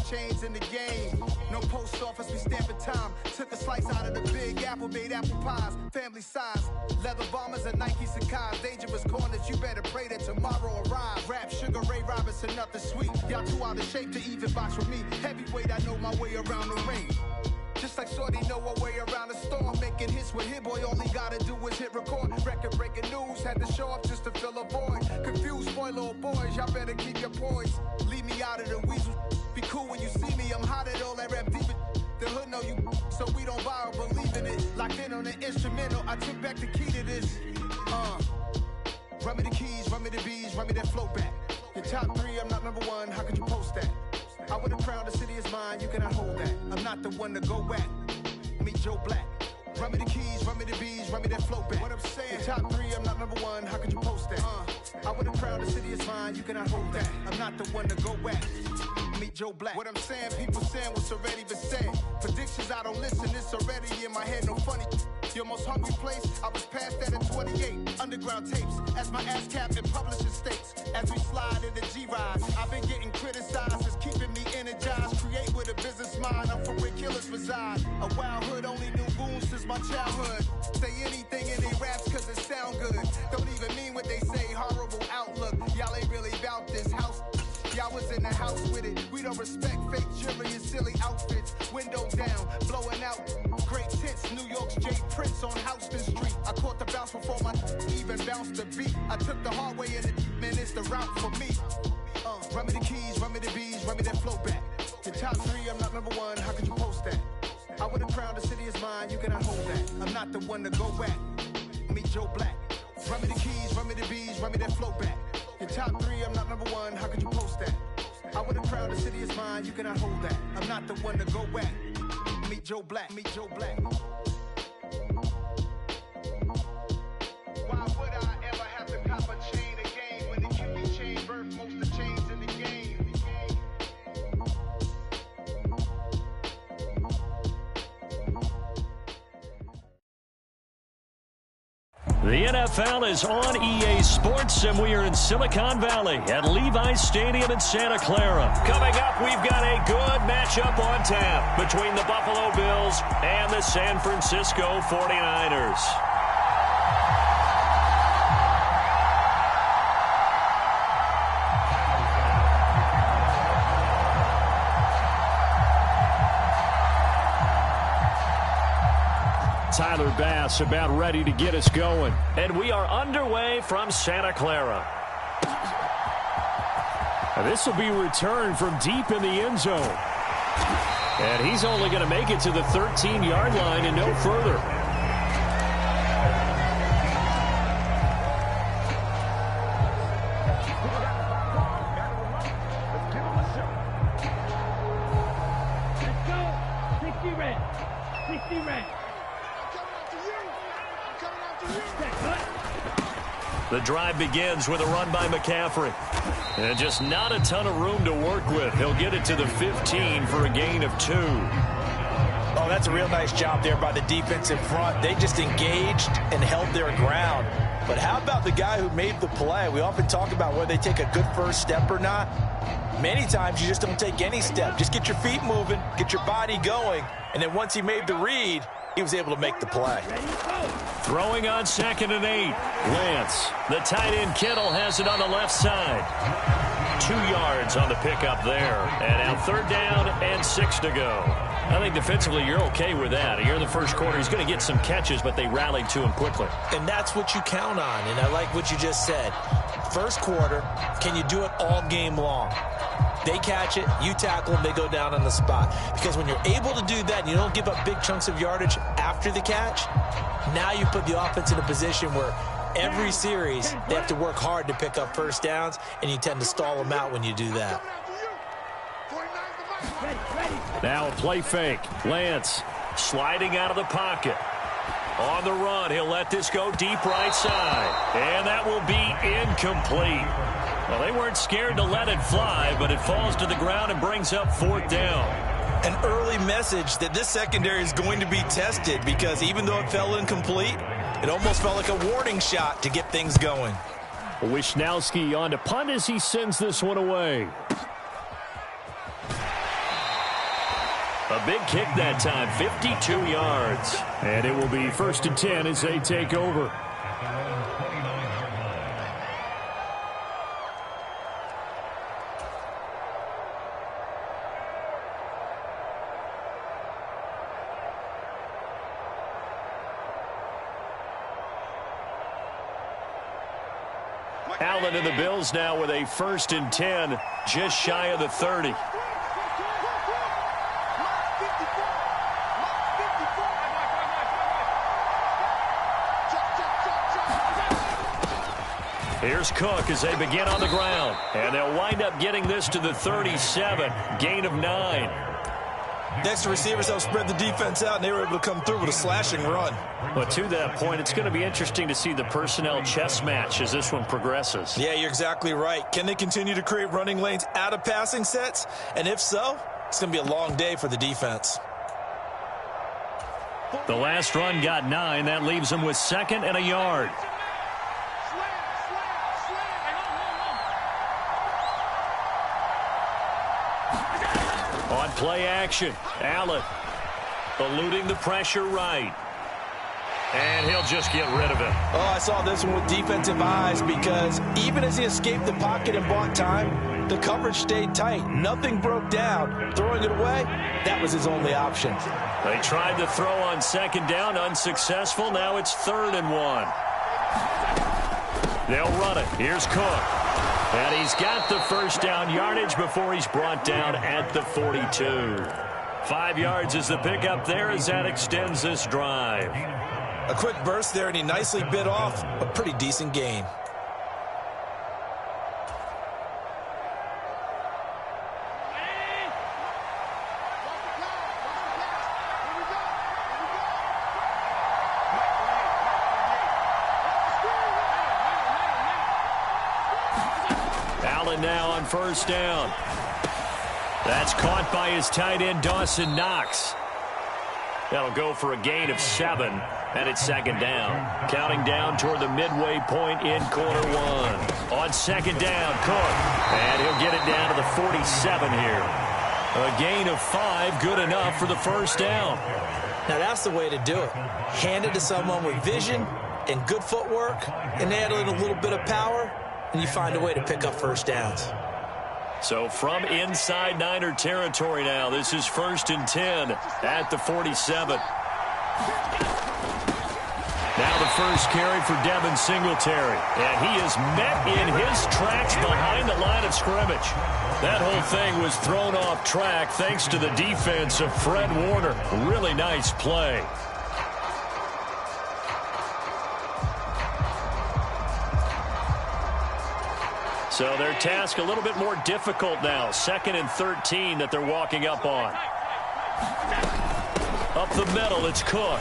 Chains in the game. No post office, we stamping time. Took a slice out of the big apple, made apple pies. Family size, leather bombers and Nike Sacai's. Dangerous corners, you better pray that tomorrow arrives. Rap, Sugar Ray Robinson, nothing sweet. Y'all too out of shape to even box with me. Heavyweight, I know my way around the ring. Just like Shorty know her way around the storm. Making hits with Hit Boy, all he gotta do is hit record. Record breaking news, had to show up just to fill a void. Confused, spoiler little boys, y'all better keep your poise. Leave me out of the weasel. Be cool when you see me, I'm hot at all that rap deep. The hood know you, so we don't borrow, believe in it. Locked in on the instrumental, I took back the key to this. Run me the keys, run me the bees, run me that flow back. Your top 3, I'm not number 1, how could you post that? I would have crowned the city is mine, you cannot hold that. I'm not the one to go at. Meet Joe Black. Run me the keys, run me the bees, run me that flow back. What I'm saying, your top 3, I'm not number 1, how could you post that? I would have crowned the city is mine, you cannot hold that. I'm not the one to go at. Meet Joe Black. What I'm saying, people saying what's already been said. Predictions, I don't listen, it's already in my head, no funny. Your most hungry place, I was past that at 28. Underground tapes, as my ass cap in publishing states. As we slide in the G-Ride, I've been getting criticized, it's keeping me energized. Create with a business mind, I'm from where killers reside. Away wildhood, only knew goons since my childhood. Say anything in they raps cause it sound good. Don't even mean what they say, horrible outlook. Y'all ain't really about this house. Y'all was in the house with it. We don't respect fake jewelry and silly outfits. Window down, blowing out. Great tents, New York's J. Prince on Houston Street. I caught the bounce before my even bounced the beat. I took the hard way in it, man, it's the route for me. Run me the keys, run me the bees, run me that flow back. Your top 3, I'm not number 1, how could you post that? I would have crowned the city is mine, you cannot hold that. I'm not the one to go back. Meet Joe Black. Run me the keys, run me the bees, run me that flow back. Your top 3, I'm not number 1, how could you post that? I would have crowned the city is mine, you cannot hold that. I'm not the one to go back. Meet Joe Black, meet Joe Black. Why would I ever have to cop a chain again when it can be chain birth most of chains in the game? The NFL is on EA Sports, and we are in Silicon Valley at Levi's Stadium in Santa Clara. Coming up, we've got a good matchup on tap between the Buffalo Bills and the San Francisco 49ers. Tyler Bass about ready to get us going. And we are underway from Santa Clara. And this will be returned from deep in the end zone. And he's only going to make it to the 13-yard line and no further. The drive begins with a run by McCaffrey. And just not a ton of room to work with. He'll get it to the 15 for a gain of 2. Oh, that's a real nice job there by the defensive front. They just engaged and held their ground. But how about the guy who made the play? We often talk about whether they take a good first step or not. Many times you just don't take any step. Just get your feet moving, get your body going, and then once he made the read, he was able to make the play. Throwing on 2nd and 8. Lance, the tight end Kittle, has it on the left side. 2 yards on the pickup there. And now 3rd down and 6 to go. I think defensively you're okay with that. Here in the first quarter, he's going to get some catches, but they rallied to him quickly. And that's what you count on, and I like what you just said. First quarter, can you do it all game long? They catch it, you tackle them, they go down on the spot. Because when you're able to do that and you don't give up big chunks of yardage after the catch, now you put the offense in a position where every series they have to work hard to pick up first downs, and you tend to stall them out when you do that. Now a play fake. Lance sliding out of the pocket. On the run, he'll let this go deep right side. And that will be incomplete. Well, they weren't scared to let it fly, but it falls to the ground and brings up 4th down. An early message that this secondary is going to be tested, because even though it fell incomplete, it almost felt like a warning shot to get things going. Wisnowski on to punt as he sends this one away. A big kick that time, 52 yards. And it will be 1st and 10 as they take over. Allen and the Bills now with a 1st and 10, just shy of the 30. Here's Cook as they begin on the ground. And they'll wind up getting this to the 37. Gain of 9. Next, the receivers helped spread the defense out, and they were able to come through with a slashing run. But to that point, it's going to be interesting to see the personnel chess match as this one progresses. Yeah, you're exactly right. Can they continue to create running lanes out of passing sets? And if so, it's going to be a long day for the defense. The last run got 9. That leaves them with 2nd and a yard. On play action, Allen eluding the pressure right. And he'll just get rid of it. Oh, I saw this one with defensive eyes because even as he escaped the pocket and bought time, the coverage stayed tight. Nothing broke down. Throwing it away, that was his only option. They tried to throw on second down, unsuccessful. Now it's 3rd and 1. They'll run it. Here's Cook. And he's got the first down yardage before he's brought down at the 42. 5 yards is the pickup there as that extends this drive. A quick burst there, and he nicely bit off a pretty decent gain. Allen now on first down. That's caught by his tight end, Dawson Knox. That'll go for a gain of 7, and it's 2nd down. Counting down toward the midway point in quarter 1. On 2nd down, Cook. And he'll get it down to the 47 here. A gain of 5, good enough for the first down. Now that's the way to do it. Hand it to someone with vision and good footwork, and add in a little bit of power, and you find a way to pick up first downs. So from inside Niner territory now, this is 1st and 10 at the 47. Now the first carry for Devin Singletary. And he is met in his tracks behind the line of scrimmage. That whole thing was thrown off track thanks to the defense of Fred Warner. Really nice play. So their task a little bit more difficult now. 2nd and 13 that they're walking up on. Up the middle, it's Cook.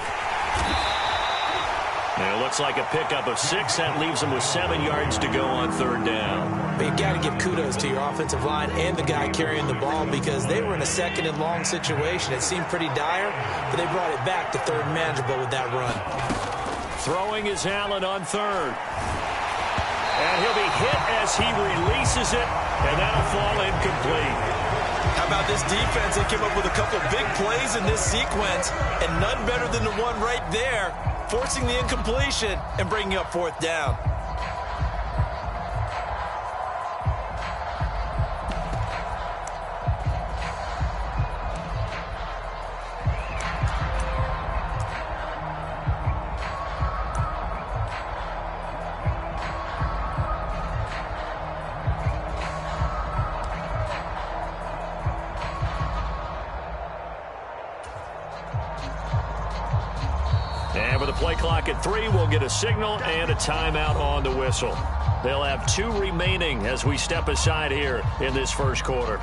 And it looks like a pickup of 6. That leaves them with 7 yards to go on 3rd down. But you've got to give kudos to your offensive line and the guy carrying the ball because they were in a 2nd and long situation. It seemed pretty dire, but they brought it back to 3rd and manageable with that run. Throwing is Allen on 3rd. And he'll be hit as he releases it, and that'll fall incomplete. How about this defense? They came up with a couple big plays in this sequence, and none better than the one right there, forcing the incompletion and bringing up 4th down. And with the play clock at 3, we'll get a signal and a timeout on the whistle. They'll have 2 remaining as we step aside here in this first quarter.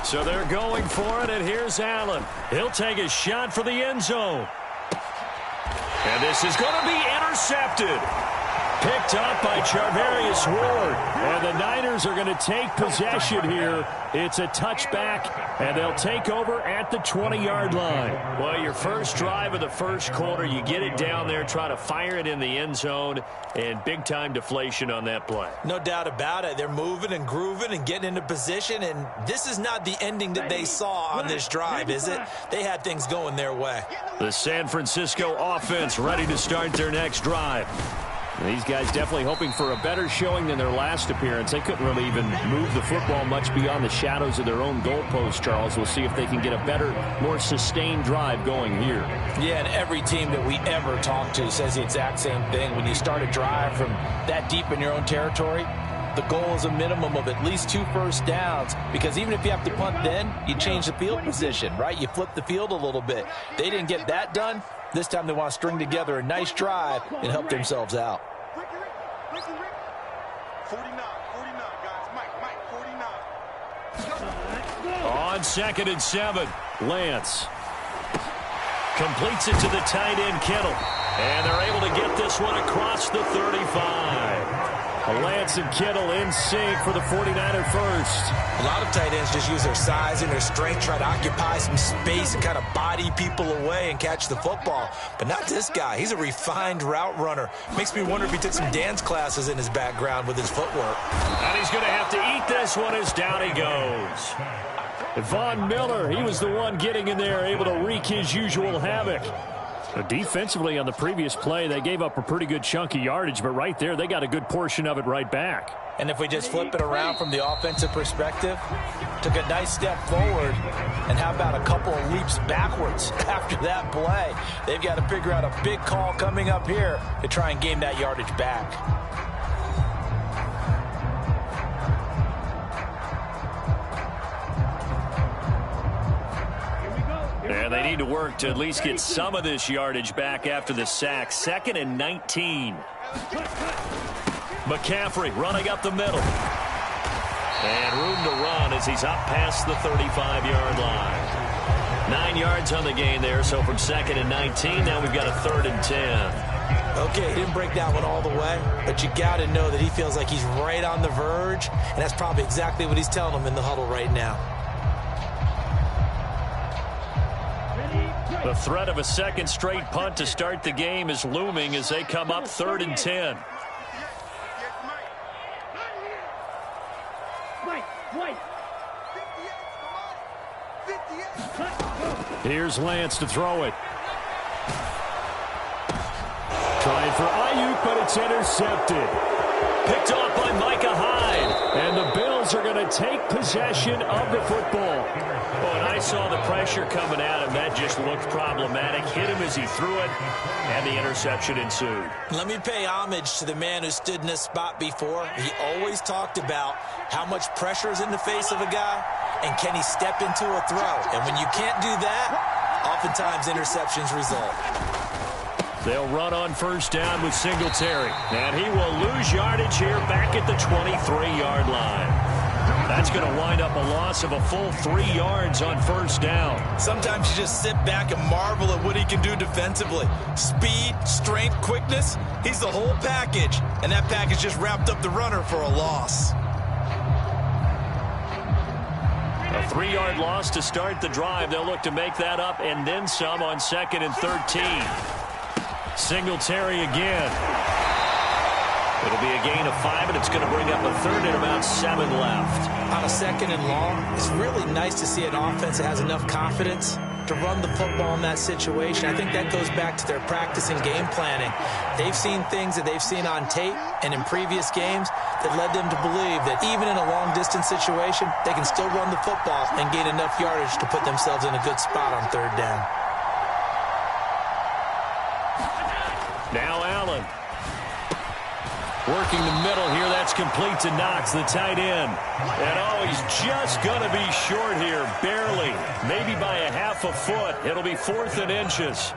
So they're going for it, and here's Allen. He'll take a shot for the end zone. And this is going to be intercepted. Picked up by Charvarius Ward. And the Niners are going to take possession here. It's a touchback, and they'll take over at the 20-yard line. Well, your first drive of the first quarter, you get it down there, try to fire it in the end zone, and big-time deflation on that play. No doubt about it. They're moving and grooving and getting into position, and this is not the ending that they saw on this drive, is it? They had things going their way. The San Francisco offense ready to start their next drive. These guys definitely hoping for a better showing than their last appearance. They couldn't really even move the football much beyond the shadows of their own goalpost, Charles. We'll see if they can get a better, more sustained drive going here. Yeah, and every team that we ever talk to says the exact same thing. When you start a drive from that deep in your own territory, the goal is a minimum of at least 2 first downs, because even if you have to punt then, you change the field position, right? You flip the field a little bit. They didn't get that done. This time they want to string together a nice drive and help themselves out. 49, guys. Mike, 49. On 2nd and 7, Lance completes it to the tight end, Kittle. And they're able to get this one across the 35. Lance and Kittle in sync for the 49er first. A lot of tight ends just use their size and their strength, try to occupy some space and kind of body people away and catch the football. But not this guy. He's a refined route runner. Makes me wonder if he took some dance classes in his background with his footwork. And he's going to have to eat this one as down he goes. Von Miller, he was the one getting in there, able to wreak his usual havoc. Defensively on the previous play, they gave up a pretty good chunk of yardage, but right there, they got a good portion of it right back. And if we just flip it around from the offensive perspective, took a nice step forward, and how about a couple of leaps backwards after that play? They've got to figure out a big call coming up here to try and gain that yardage back. And they need to work to at least get some of this yardage back after the sack. 2nd and 19. McCaffrey running up the middle. And room to run as he's up past the 35-yard line. 9 yards on the gain there, so from 2nd and 19, now we've got a 3rd and 10. Okay, he didn't break that one all the way, but you got to know that he feels like he's right on the verge, and that's probably exactly what he's telling them in the huddle right now. The threat of a second straight punt to start the game is looming as they come up 3rd and 10. Here's Lance to throw it. Trying for Ayuk, but it's intercepted. Picked off by Micah Hyde. And the Bills are going to take possession of the football. When I saw the pressure coming at him, that just looked problematic. Hit him as he threw it, and the interception ensued. Let me pay homage to the man who stood in this spot before. He always talked about how much pressure is in the face of a guy, and can he step into a throw. And when you can't do that, oftentimes interceptions result. They'll run on first down with Singletary. And he will lose yardage here back at the 23-yard line. That's going to wind up a loss of a full 3 yards on first down. Sometimes you just sit back and marvel at what he can do defensively. Speed, strength, quickness, he's the whole package. And that package just wrapped up the runner for a loss. A 3-yard loss to start the drive. They'll look to make that up and then some on 2nd and 13. Singletary again. It'll be a gain of 5, and it's going to bring up a 3rd and about 7 left. On a 2nd and long, it's really nice to see an offense that has enough confidence to run the football in that situation. I think that goes back to their practice and game planning. They've seen things that they've seen on tape and in previous games that led them to believe that even in a long-distance situation, they can still run the football and gain enough yardage to put themselves in a good spot on 3rd down. Now Allen. Working the middle here. That's complete to Knox, the tight end. And oh, he's just going to be short here. Barely. Maybe by a half a foot. It'll be 4th and inches.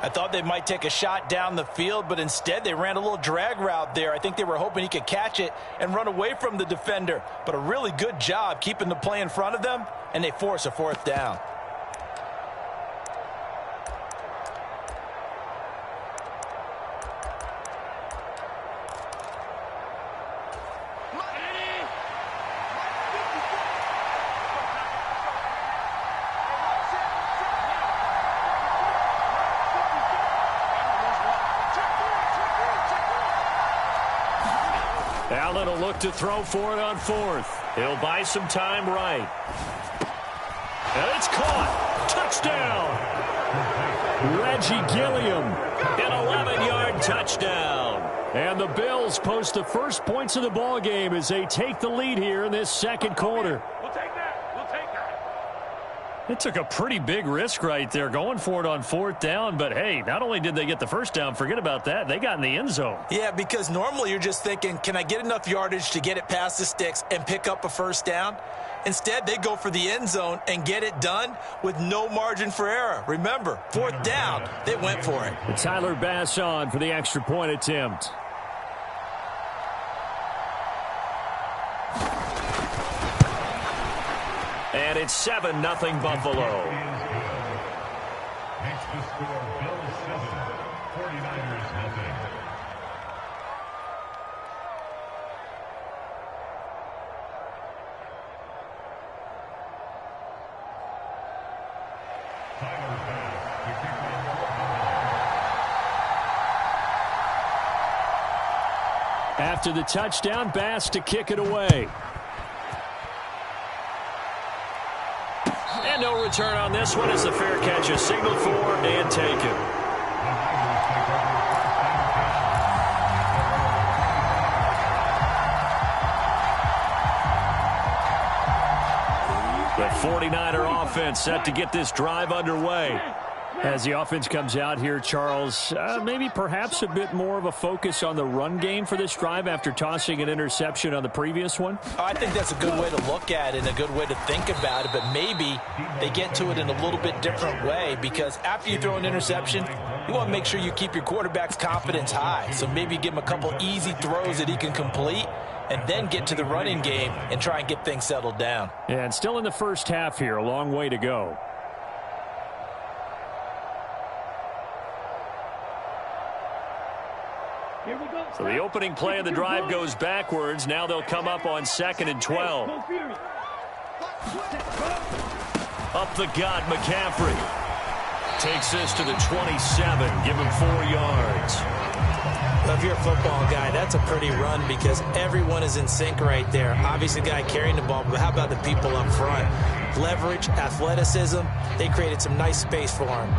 I thought they might take a shot down the field, but instead they ran a little drag route there. I think they were hoping he could catch it and run away from the defender. But a really good job keeping the play in front of them, and they force a 4th down. Allen will look to throw for it on 4th. He'll buy some time right. And it's caught. Touchdown. Reggie Gilliam. An 11-yard touchdown. And the Bills post the first points of the ball game as they take the lead here in this 2nd quarter. We'll take that. We'll take that. It took a pretty big risk right there going for it on 4th down. But, hey, not only did they get the first down, forget about that, they got in the end zone. Yeah, because normally you're just thinking, can I get enough yardage to get it past the sticks and pick up a first down? Instead, they go for the end zone and get it done with no margin for error. Remember, 4th down, they went for it. Tyler Bass on for the extra point attempt. And it's 7-0 Buffalo. Makes the score Bills 7, 49ers nothing. After the touchdown, Bass to kick it away. And no return on this one as the fair catch is signaled for and taken. The 49er offense set to get this drive underway. As the offense comes out here, Charles, maybe perhaps a bit more of a focus on the run game for this drive after tossing an interception on the previous one? I think that's a good way to look at it and a good way to think about it, but maybe they get to it in a little bit different way because after you throw an interception, you want to make sure you keep your quarterback's confidence high. So maybe give him a couple easy throws that he can complete and then get to the running game and try and get things settled down. And still in the first half here, a long way to go. So the opening play of the drive goes backwards. Now they'll come up on 2nd and 12. Up the gut, McCaffrey. Takes this to the 27. Give him 4 yards. Well, if you're a football guy, that's a pretty run because everyone is in sync right there. Obviously, the guy carrying the ball, but how about the people up front? Leverage, athleticism, they created some nice space for him.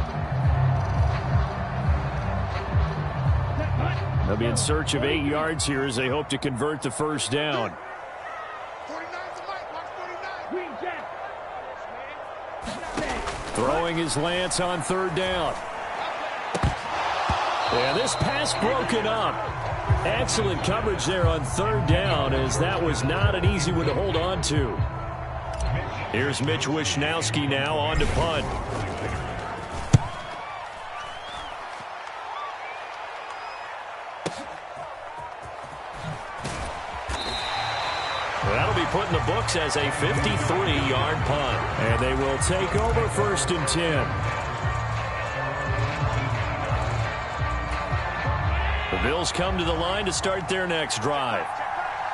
They'll be in search of 8 yards here as they hope to convert the first down. Throwing his Lance on 3rd down. And this pass broken up. Excellent coverage there on 3rd down as that was not an easy one to hold on to. Here's Mitch Wishnowski now on to punt. That'll be put in the books as a 53-yard punt. And they will take over 1st and 10. The Bills come to the line to start their next drive.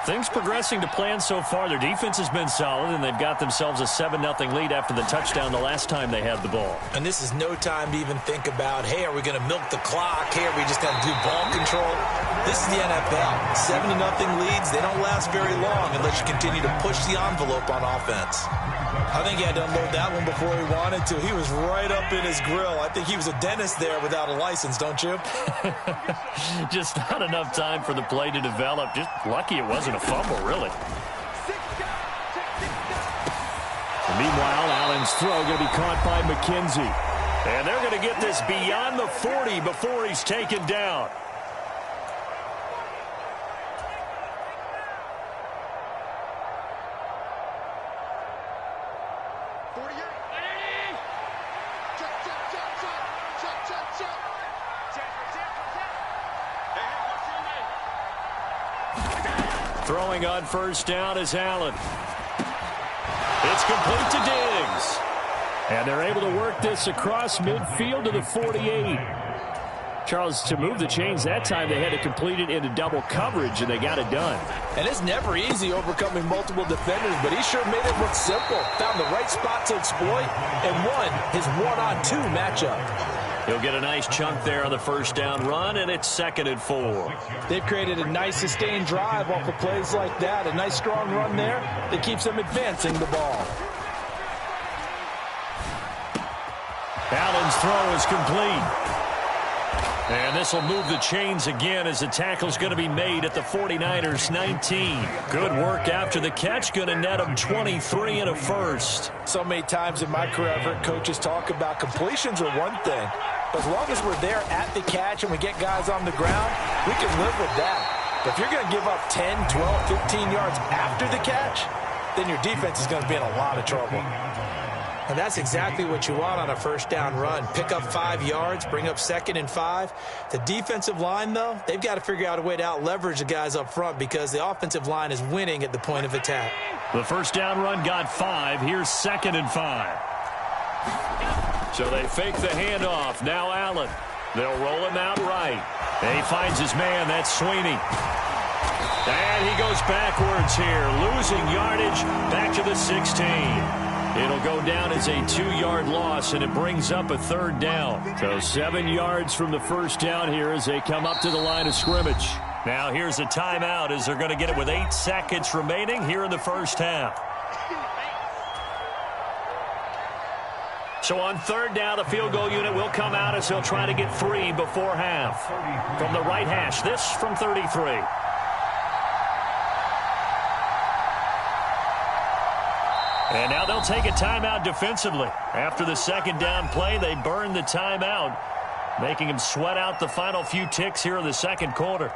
Things progressing to plan so far. Their defense has been solid, and they've got themselves a 7-0 lead after the touchdown the last time they had the ball. And this is no time to even think about, hey, are we going to milk the clock? Hey, are we just going to do ball control? This is the NFL. 7-0 leads, they don't last very long unless you continue to push the envelope on offense. I think he had to unload that one before he wanted to. He was right up in his grill. I think he was a dentist there without a license, don't you? Just not enough time for the play to develop. Just lucky it wasn't a fumble, really. Meanwhile, Allen's throw going to be caught by McKenzie. And they're going to get this beyond the 40 before he's taken down. Throwing on 1st down is Allen. It's complete to Diggs. And they're able to work this across midfield to the 48. Charles, to move the chains that time, they had to complete it into double coverage, and they got it done. And it's never easy overcoming multiple defenders, but he sure made it look simple. Found the right spot to exploit and won his 1-on-2 matchup. He'll get a nice chunk there on the 1st down run, and it's 2nd and 4. They've created a nice sustained drive off of plays like that. A nice strong run there that keeps them advancing the ball. Allen's throw is complete. And this will move the chains again as the tackle's going to be made at the 49ers 19. Good work after the catch, going to net them 23 and a first. So many times in my career, I've heard coaches talk about completions are one thing. But as long as we're there at the catch and we get guys on the ground, we can live with that. But if you're going to give up 10, 12, 15 yards after the catch, then your defense is going to be in a lot of trouble. And that's exactly what you want on a first down run. Pick up 5 yards, bring up 2nd and 5. The defensive line, though, they've got to figure out a way to out-leverage the guys up front because the offensive line is winning at the point of attack. The first down run got 5. Here's 2nd and 5. So they fake the handoff. Now Allen. They'll roll him out right. And he finds his man. That's Sweeney. And he goes backwards here, losing yardage back to the 16. It'll go down as a 2-yard loss, and it brings up a 3rd down. So 7 yards from the first down here as they come up to the line of scrimmage. Now here's a timeout as they're going to get it with 8 seconds remaining here in the first half. So on 3rd down, the field goal unit will come out as they'll try to get 3 before half. From the right hash, this from 33. And now they'll take a timeout defensively. After the 2nd down play, they burn the timeout, making them sweat out the final few ticks here in the 2nd quarter.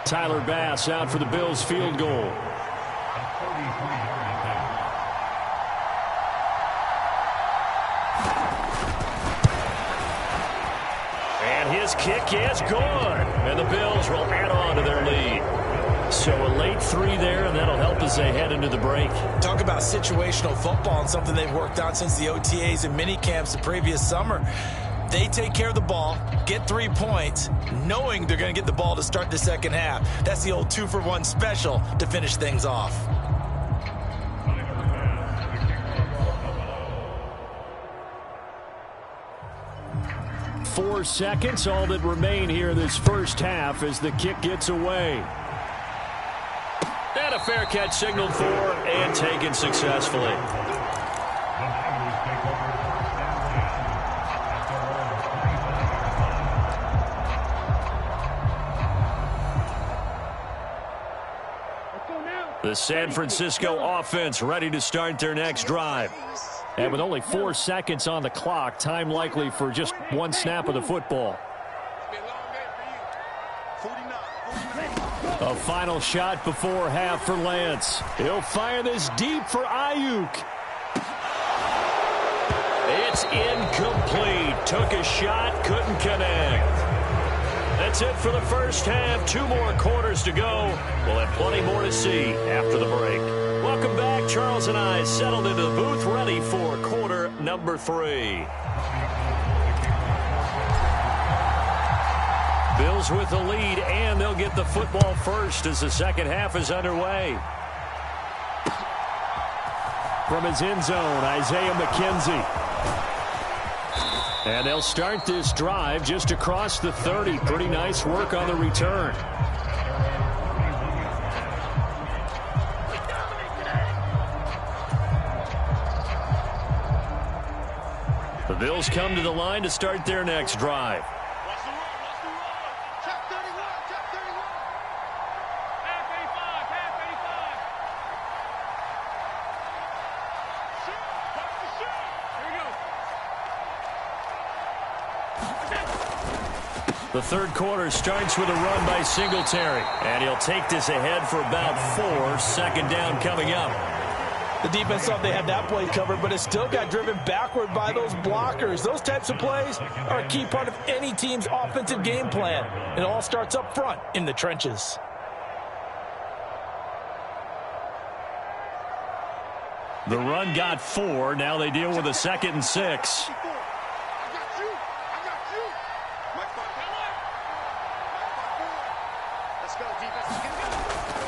Tyler Bass out for the Bills field goal. And his kick is good. And the Bills will add on to their lead. So a late 3 there, and that'll help as they head into the break. Talk about situational football and something they've worked on since the OTAs and mini camps the previous summer. They take care of the ball, get 3 points, knowing they're going to get the ball to start the second half. That's the old 2-for-1 special to finish things off. Four seconds, all that remain here in this first half as the kick gets away. And a fair catch signaled for and taken successfully. The San Francisco offense ready to start their next drive. And with only 4 seconds on the clock, time likely for just 1 snap of the football. A final shot before half for Lance. He'll fire this deep for Ayuk. It's incomplete. Took a shot, couldn't connect. That's it for the first half. 2 more quarters to go. We'll have plenty more to see after the break. Welcome back. Charles and I settled into the booth, ready for quarter number 3. Bills with the lead, and they'll get the football first as the second half is underway. From his end zone, Isaiah McKenzie. And they'll start this drive just across the 30. Pretty nice work on the return. The Bills come to the line to start their next drive. The third quarter starts with a run by Singletary. And he'll take this ahead for about 4. Second down coming up. The defense thought they had that play covered, but it still got driven backward by those blockers. Those types of plays are a key part of any team's offensive game plan. It all starts up front in the trenches. The run got 4. Now they deal with a 2nd and 6.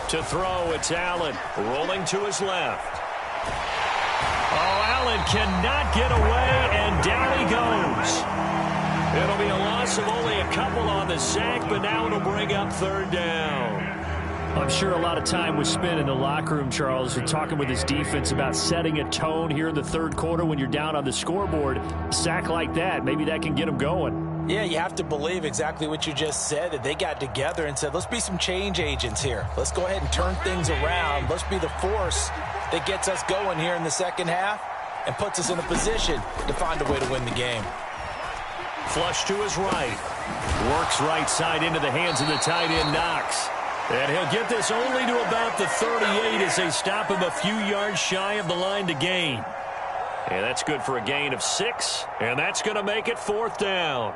To throw, it's Allen, rolling to his left. Oh, Allen cannot get away, and down he goes. It'll be a loss of only a couple on the sack, but now it'll bring up 3rd down. I'm sure a lot of time was spent in the locker room, Charles, and talking with his defense about setting a tone here in the 3rd quarter when you're down on the scoreboard. Sack like that, maybe that can get them going. Yeah, you have to believe exactly what you just said, that they got together and said, let's be some change agents here. Let's go ahead and turn things around. Let's be the force that gets us going here in the second half and puts us in a position to find a way to win the game. Flush to his right. Works right side into the hands of the tight end, Knox. And he'll get this only to about the 38 as they stop him a few yards shy of the line to gain. And that's good for a gain of 6, and that's going to make it 4th down.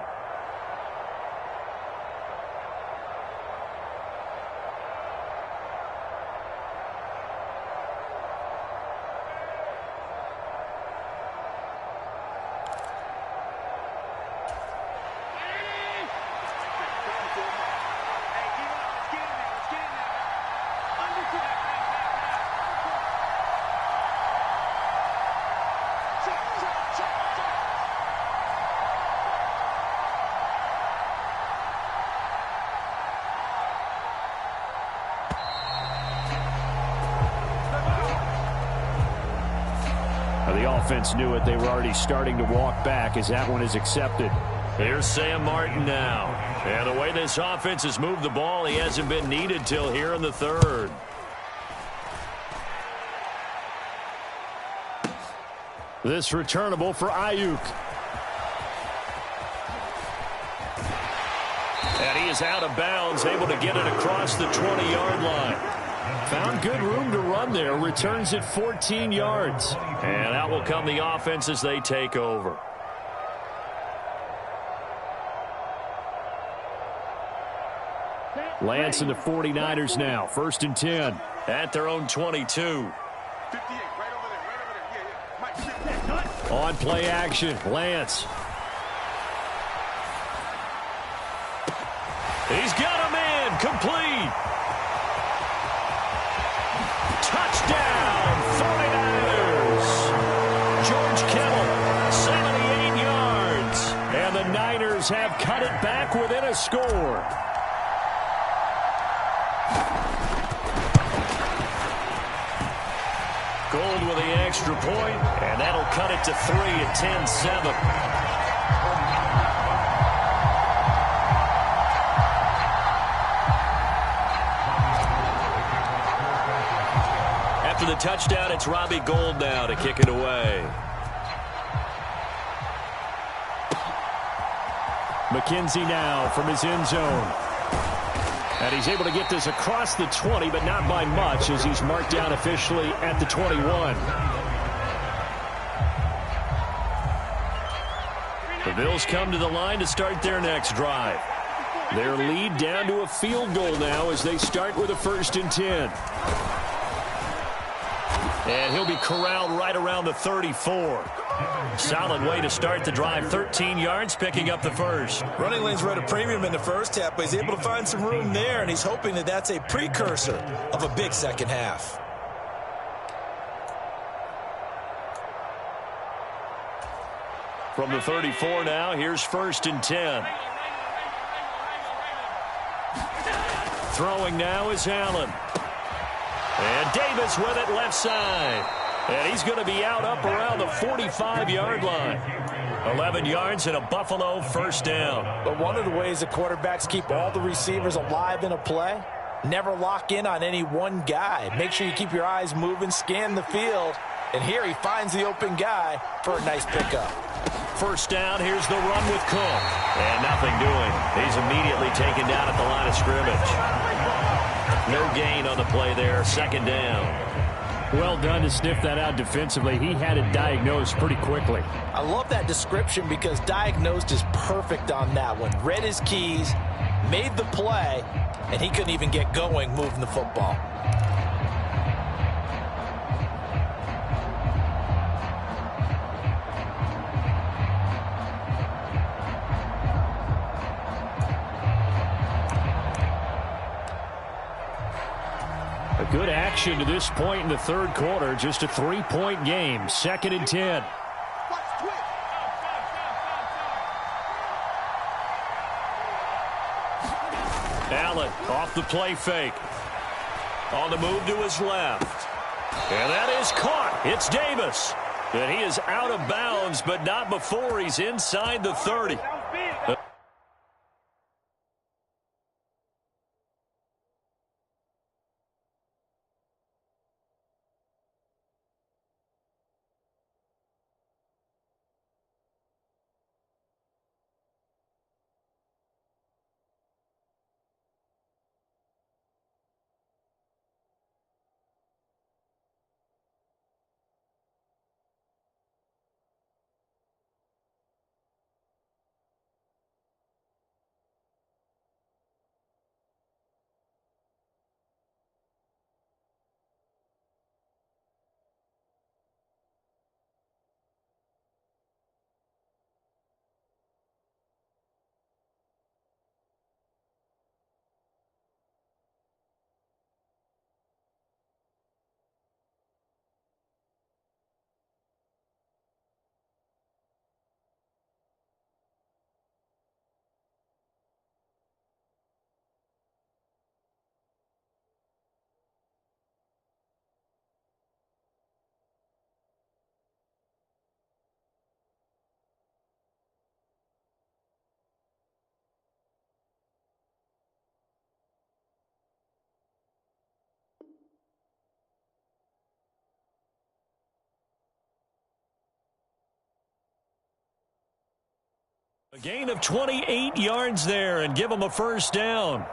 The offense knew it. They were already starting to walk back as that one is accepted. Here's Sam Martin now. And the way this offense has moved the ball, he hasn't been needed till here in the 3rd. This returnable for Ayuk. And he is out of bounds, able to get it across the 20-yard line. Found good room to run there. Returns it 14 yards. And out will come the offense as they take over. Lance and the 49ers now. 1st and 10. At their own 22. On play action. Lance. He's got a man. Complete. Touchdown, 49ers. George Kittle, 78 yards. And the Niners have cut it back within a score. Gold with the extra point, and that'll cut it to 3 at 10-7. After the touchdown, it's Robbie Gould now to kick it away. McKenzie now from his end zone. And he's able to get this across the 20, but not by much as he's marked down officially at the 21. The Bills come to the line to start their next drive. Their lead down to a field goal now as they start with a 1st and 10. And he'll be corralled right around the 34. Solid way to start the drive. 13 yards, picking up the first. Running lanes were at a premium in the first half, but he's able to find some room there, and he's hoping that that's a precursor of a big second half. From the 34 now, here's 1st and 10. Throwing now is Allen. And Davis with it left side. And he's going to be out up around the 45-yard line. 11 yards and a Buffalo 1st down. But one of the ways the quarterbacks keep all the receivers alive in a play, never lock in on any one guy. Make sure you keep your eyes moving, scan the field. And here he finds the open guy for a nice pickup. 1st down, here's the run with Cook. And nothing doing. He's immediately taken down at the line of scrimmage. No gain on the play there. 2nd down. Well done to sniff that out defensively. He had it diagnosed pretty quickly. I love that description because diagnosed is perfect on that one. Read his keys, made the play, and he couldn't even get going moving the football. Good action to this point in the 3rd quarter. Just a 3-point game. 2nd and 10. Allen off the play fake. On the move to his left. And that is caught. It's Davis. And he is out of bounds, but not before he's inside the 30. A gain of 28 yards there and give them a first down.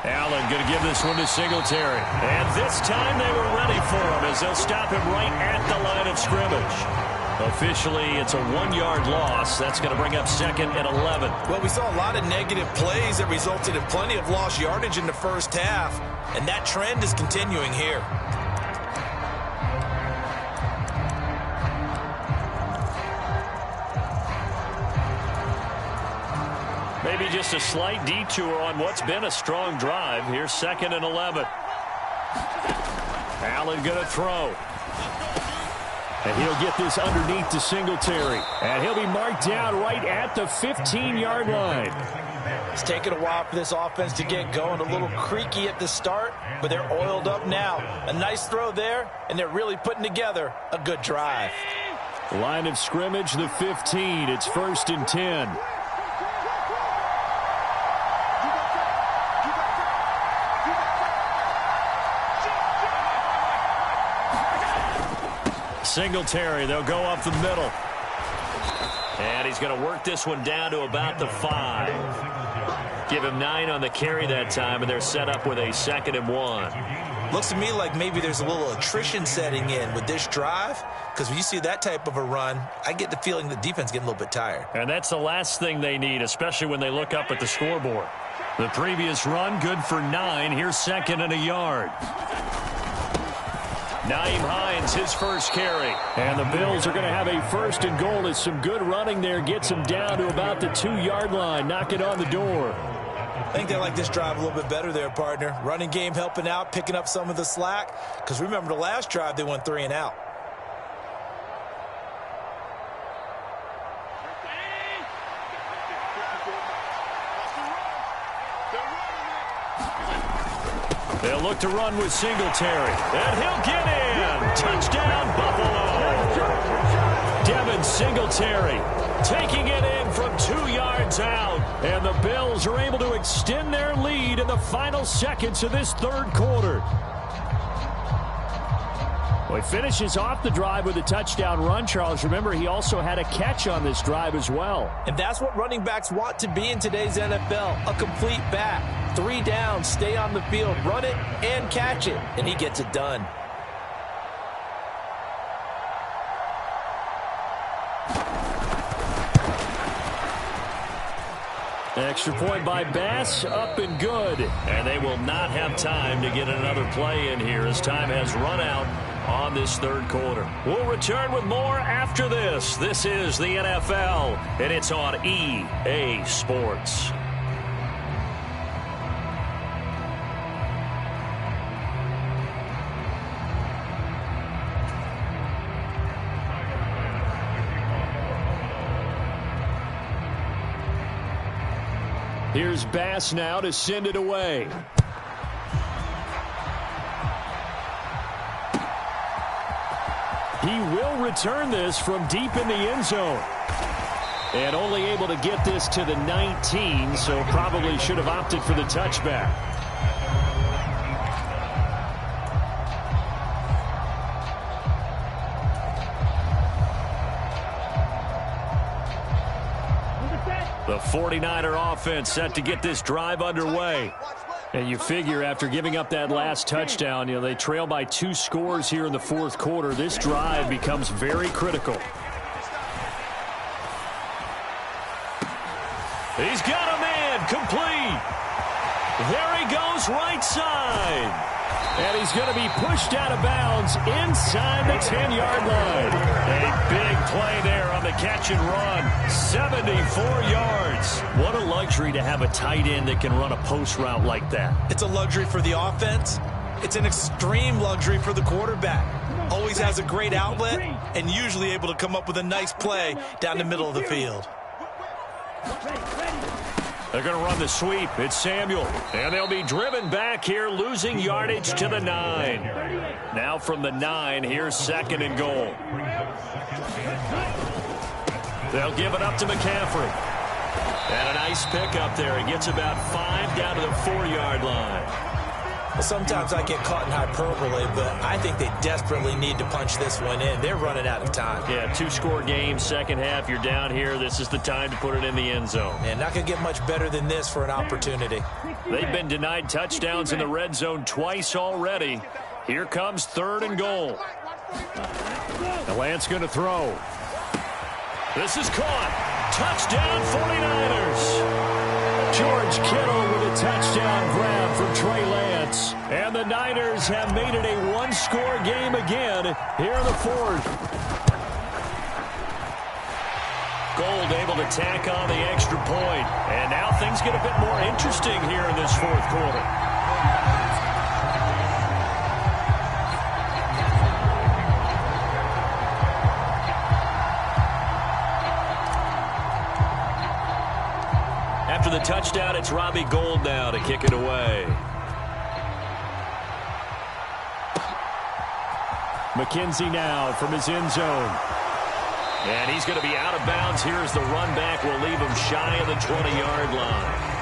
Allen going to give this one to Singletary. And this time they were ready for him as they'll stop him right at the line of scrimmage. Officially, it's a 1-yard loss. That's going to bring up 2nd and 11. Well, we saw a lot of negative plays that resulted in plenty of lost yardage in the first half, and that trend is continuing here. Maybe just a slight detour on what's been a strong drive. Here's 2nd and 11. Allen going to throw. And he'll get this underneath to Singletary. And he'll be marked down right at the 15-yard line. It's taken a while for this offense to get going. A little creaky at the start, but they're oiled up now. A nice throw there, and they're really putting together a good drive. Line of scrimmage, the 15. It's 1st and 10. Singletary, they'll go up the middle. And he's going to work this one down to about the 5. Give him 9 on the carry that time, and they're set up with a 2nd and 1. Looks to me like maybe there's a little attrition setting in with this drive, because when you see that type of a run, I get the feeling the defense getting a little bit tired. And that's the last thing they need, especially when they look up at the scoreboard. The previous run, good for 9. Here's 2nd and a yard. Nyheim Hines, his first carry. And the Bills are going to have a 1st and goal as some good running there gets them down to about the 2-yard line. Knock it on the door. I think they like this drive a little bit better there, partner. Running game helping out, picking up some of the slack. Because remember the last drive, they went 3 and out. They'll look to run with Singletary. And he'll get in. Touchdown, Buffalo. Devin Singletary taking it in from 2 yards out. And the Bills are able to extend their lead in the final seconds of this 3rd quarter. Well, he finishes off the drive with a touchdown run, Charles. Remember, he also had a catch on this drive as well. And that's what running backs want to be in today's NFL, a complete back. 3 down, stay on the field, run it, and catch it. And he gets it done. Extra point by Bass, up and good. And they will not have time to get another play in here as time has run out on this 3rd quarter. We'll return with more after this. This is the NFL, and it's on EA Sports. Here's Bass now to send it away. He will return this from deep in the end zone. And only able to get this to the 19, so probably should have opted for the touchback. The 49er offense set to get this drive underway. And you figure after giving up that last touchdown, they trail by 2 scores here in the 4th quarter. This drive becomes very critical. He's got a man complete. There he goes right side. And he's going to be pushed out of bounds inside the 10-yard line. A big play there on the catch and run. 74 yards. What a luxury to have a tight end that can run a post route like that. It's a luxury for the offense. It's an extreme luxury for the quarterback. Always has a great outlet and usually able to come up with a nice play down the middle of the field. They're going to run the sweep. It's Samuel. And they'll be driven back here, losing yardage to the 9. Now from the 9, here's 2nd and goal. They'll give it up to McCaffrey. And a nice pickup there. He gets about 5 down to the 4-yard line. Well, sometimes I get caught in hyperbole, but I think they desperately need to punch this one in. They're running out of time. Yeah, 2-score game, second half. You're down here. This is the time to put it in the end zone. And not going to get much better than this for an opportunity. They've been denied touchdowns in the red zone twice already. Here comes 3rd and goal. The Lance going to throw. This is caught. Touchdown 49ers. George Kittle with a touchdown grab from Trey Lance. And the Niners have made it a 1-score game again here in the 4th. Gold able to tack on the extra point. And now things get a bit more interesting here in this 4th quarter. After the touchdown, it's Robbie Gould now to kick it away. McKenzie now from his end zone. And he's going to be out of bounds. Here's the run back. Will leave him shy of the 20-yard line.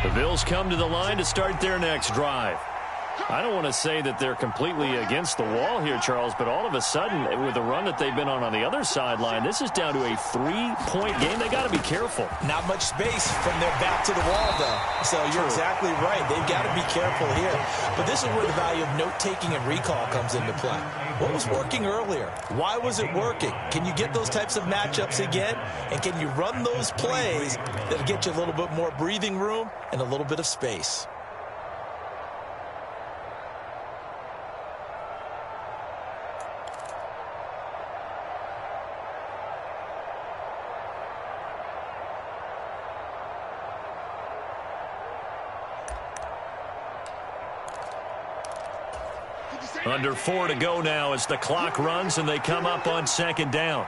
The Bills come to the line to start their next drive. I don't want to say that they're completely against the wall here, Charles, but all of a sudden, with the run that they've been on the other sideline, this is down to a 3-point game. They got to be careful. Not much space from their back to the wall, though. So you're exactly right. They've got to be careful here. But this is where the value of note-taking and recall comes into play. What was working earlier? Why was it working? Can you get those types of matchups again? And can you run those plays that'll get you a little bit more breathing room and a little bit of space? Under 4 to go now as the clock runs and they come up on 2nd down.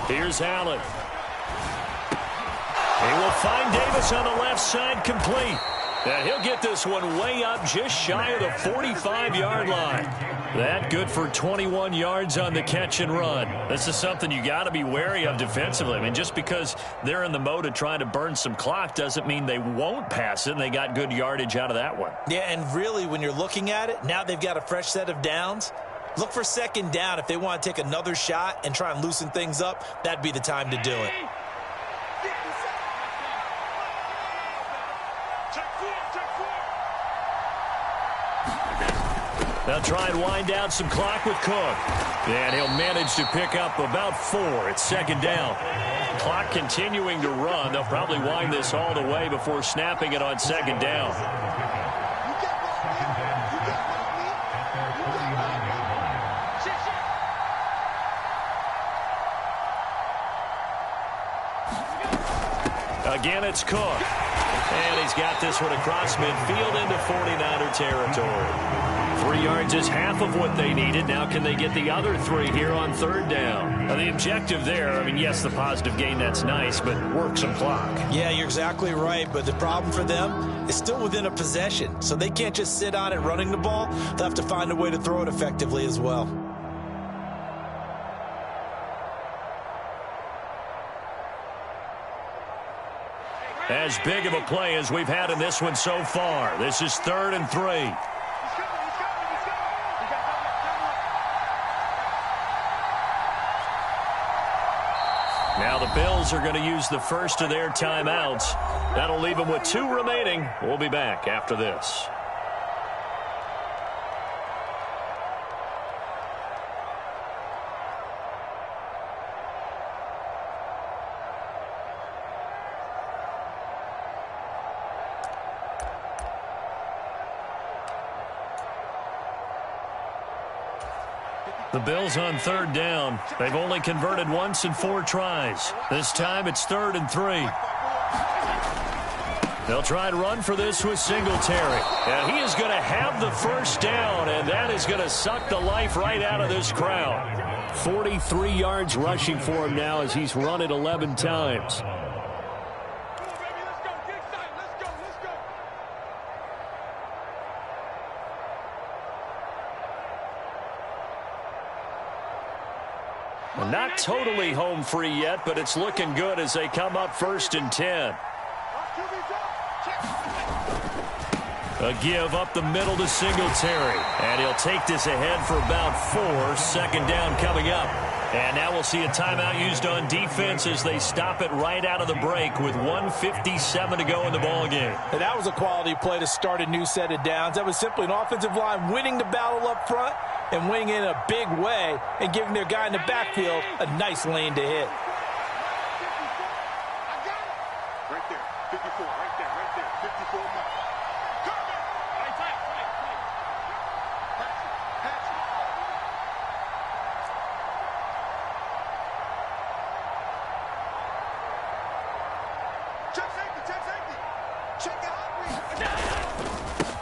Here's Allen. He will find Davis on the left side, complete. And he'll get this one way up just shy of the 45-yard line. That good for 21 yards on the catch and run. This is something you got to be wary of defensively. I mean, just because they're in the mode of trying to burn some clock doesn't mean they won't pass it, and they got good yardage out of that one. Yeah, and really, when you're looking at it, now they've got a fresh set of downs. Look for 2nd down. If they want to take another shot and try and loosen things up, that'd be the time to do it. They'll try and wind down some clock with Cook. And he'll manage to pick up about 4. It's 2nd down. Clock continuing to run. They'll probably wind this all the way before snapping it on 2nd down. Again, it's Cook. And he's got this one across midfield into 49er territory. 3 yards is half of what they needed. Now can they get the other 3 here on 3rd down? Now the objective there, I mean, yes, the positive gain, that's nice, but work some clock. Yeah, you're exactly right, but the problem for them is still within a possession, so they can't just sit on it running the ball. They'll have to find a way to throw it effectively as well. As big of a play as we've had in this one so far. This is 3rd and 3. Now the Bills are going to use the first of their timeouts. That'll leave them with 2 remaining. We'll be back after this. The Bills on third down. They've only converted once in 4 tries. This time it's 3rd and 3. They'll try and run for this with Singletary. And he is going to have the first down, and that is going to suck the life right out of this crowd. 43 yards rushing for him now as he's run it 11 times. Not totally home free yet, but it's looking good as they come up 1st and 10. A give up the middle to Singletary. And he'll take this ahead for about 4. 2nd down coming up. And now we'll see a timeout used on defense as they stop it right out of the break with 1:57 to go in the ballgame. And that was a quality play to start a new set of downs. That was simply an offensive line winning the battle up front and winning in a big way and giving their guy in the backfield a nice lane to hit. Right there, 54, right there, 54 miles.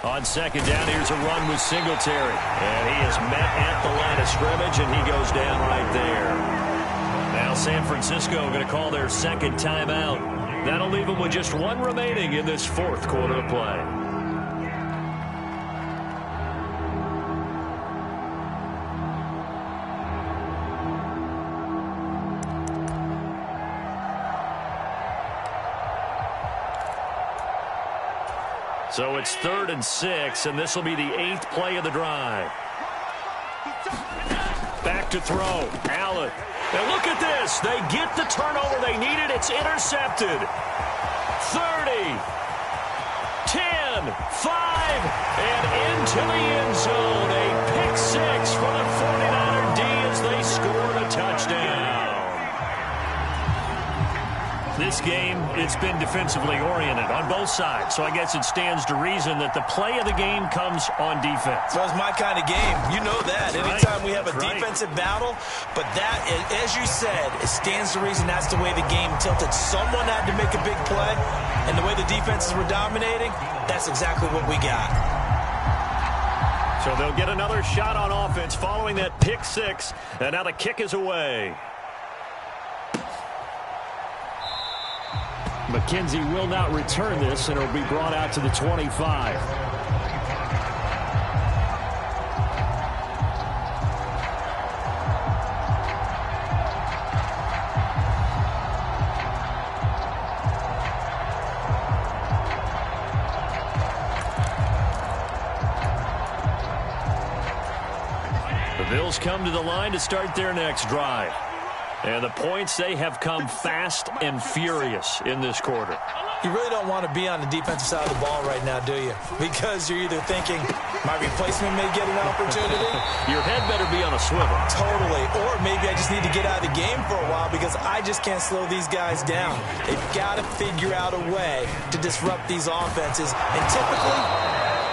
On 2nd down, here's a run with Singletary. And he is met at the line of scrimmage, and he goes down right there. Now San Francisco going to call their 2nd timeout. That'll leave them with just 1 remaining in this 4th quarter of play. So it's 3rd and 6, and this will be the 8th play of the drive. Back to throw. Allen. And look at this. They get the turnover they needed. It's intercepted. 30, 10, 5, and into the end zone. A pick 6 for the 49er D as they score the touchdown. This game, it's been defensively oriented on both sides, so I guess it stands to reason that the play of the game comes on defense. Well, it's my kind of game. You know that. Anytime we have a defensive battle, but that, as you said, it stands to reason that's the way the game tilted. Someone had to make a big play, and the way the defenses were dominating, that's exactly what we got. So they'll get another shot on offense following that pick 6, and now the kick is away. McKenzie will not return this, and it'll be brought out to the 25. The Bills come to the line to start their next drive. And the points, they have come fast and furious in this quarter. You really don't want to be on the defensive side of the ball right now, do you? Because you're either thinking, my replacement may get an opportunity. Your head better be on a swivel. Totally. Or maybe I just need to get out of the game for a while because I just can't slow these guys down. They've got to figure out a way to disrupt these offenses. And typically,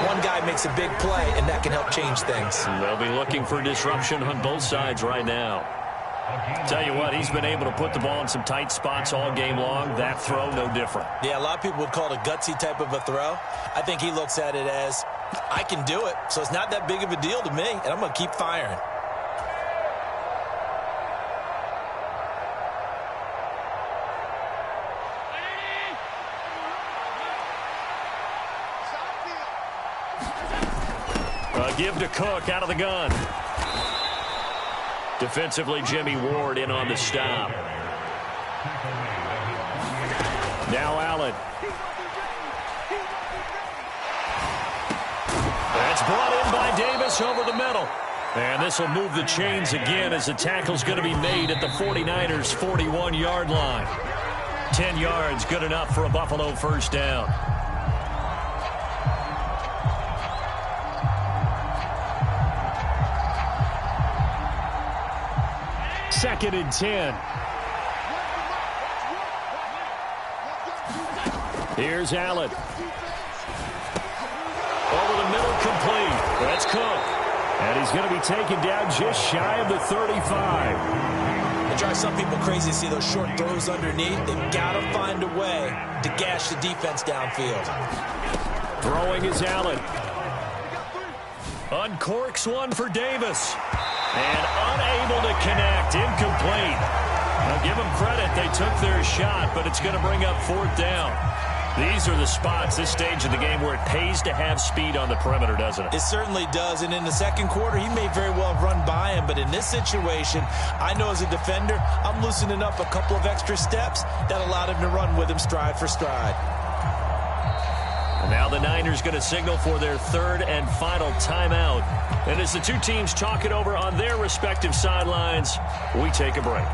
one guy makes a big play, and that can help change things. They'll be looking for disruption on both sides right now. Tell you what, he's been able to put the ball in some tight spots all game long. That throw, no different. Yeah, a lot of people would call it a gutsy type of a throw. I think he looks at it as, I can do it, so it's not that big of a deal to me, and I'm going to keep firing. A give to Cook out of the gun. Defensively, Jimmy Ward in on the stop. Now Allen. That's brought in by Davis over the middle. And this will move the chains again as the tackle's going to be made at the 49ers' 41-yard line. 10 yards, good enough for a Buffalo first down. Second and 10. Here's Allen. Over the middle, complete. That's Cook. And he's going to be taken down just shy of the 35. It drives some people crazy to see those short throws underneath. They've got to find a way to gash the defense downfield. Throwing is Allen. Uncorks one for Davis. And unable to connect. Incomplete. Now give them credit. They took their shot, but it's going to bring up 4th down. These are the spots, this stage of the game, where it pays to have speed on the perimeter, doesn't it? It certainly does. And in the second quarter, he may very well have run by him. But in this situation, I know as a defender, I'm loosening up a couple of extra steps that allowed him to run with him stride for stride. And now the Niners going to signal for their 3rd and final timeout. And as the two teams talk it over on their respective sidelines, we take a break.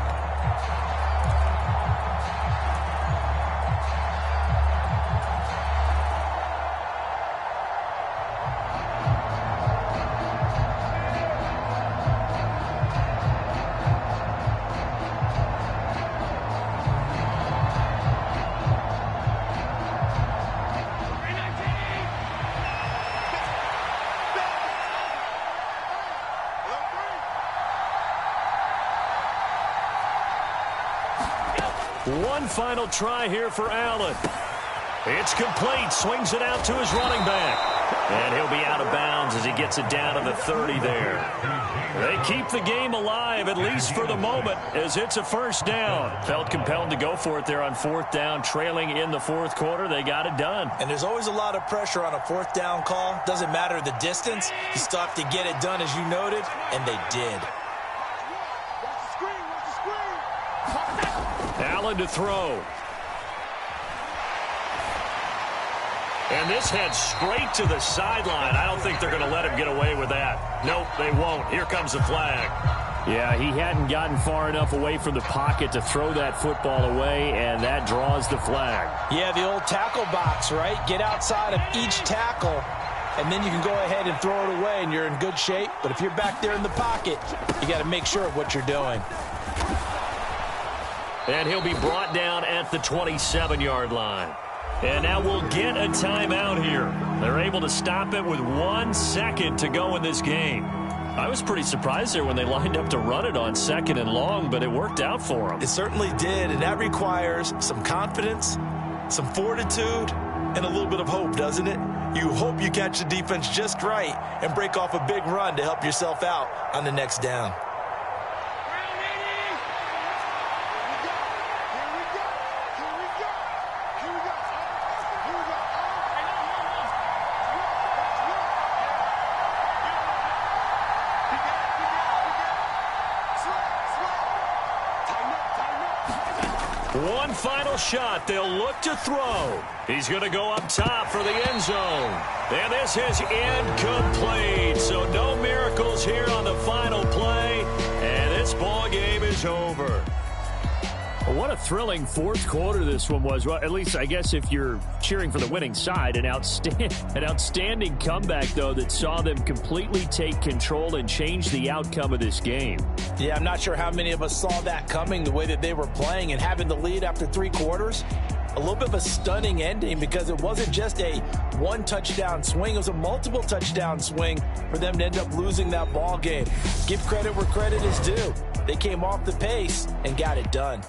One final try here for Allen. It's complete. Swings it out to his running back. And he'll be out of bounds as he gets it down to the 30 there. They keep the game alive, at least for the moment, as it's a 1st down. Felt compelled to go for it there on 4th down, trailing in the 4th quarter. They got it done. And there's always a lot of pressure on a 4th down call. Doesn't matter the distance. You still have to get it done, as you noted, and they did. Allen to throw. And this heads straight to the sideline. I don't think they're going to let him get away with that. Nope, they won't. Here comes the flag. Yeah, he hadn't gotten far enough away from the pocket to throw that football away, and that draws the flag. Yeah, the old tackle box, right? Get outside of each tackle, and then you can go ahead and throw it away, and you're in good shape. But if you're back there in the pocket, you got to make sure of what you're doing. And he'll be brought down at the 27-yard line. And now we'll get a timeout here. They're able to stop it with 1 second to go in this game. I was pretty surprised there when they lined up to run it on 2nd and long, but it worked out for them. It certainly did, and that requires some confidence, some fortitude, and a little bit of hope, doesn't it? You hope you catch the defense just right and break off a big run to help yourself out on the next down. One final shot. They'll look to throw. He's going to go up top for the end zone. And this is incomplete. So no miracles here on the final play. And this ball game is over. Well, what a thrilling 4th quarter this one was. Well, at least I guess if you're cheering for the winning side, an outstanding comeback, though, that saw them completely take control and change the outcome of this game. Yeah, I'm not sure how many of us saw that coming, the way that they were playing and having the lead after 3 quarters. A little bit of a stunning ending because it wasn't just a 1-touchdown swing. It was a multiple touchdown swing for them to end up losing that ball game. Give credit where credit is due. They came off the pace and got it done.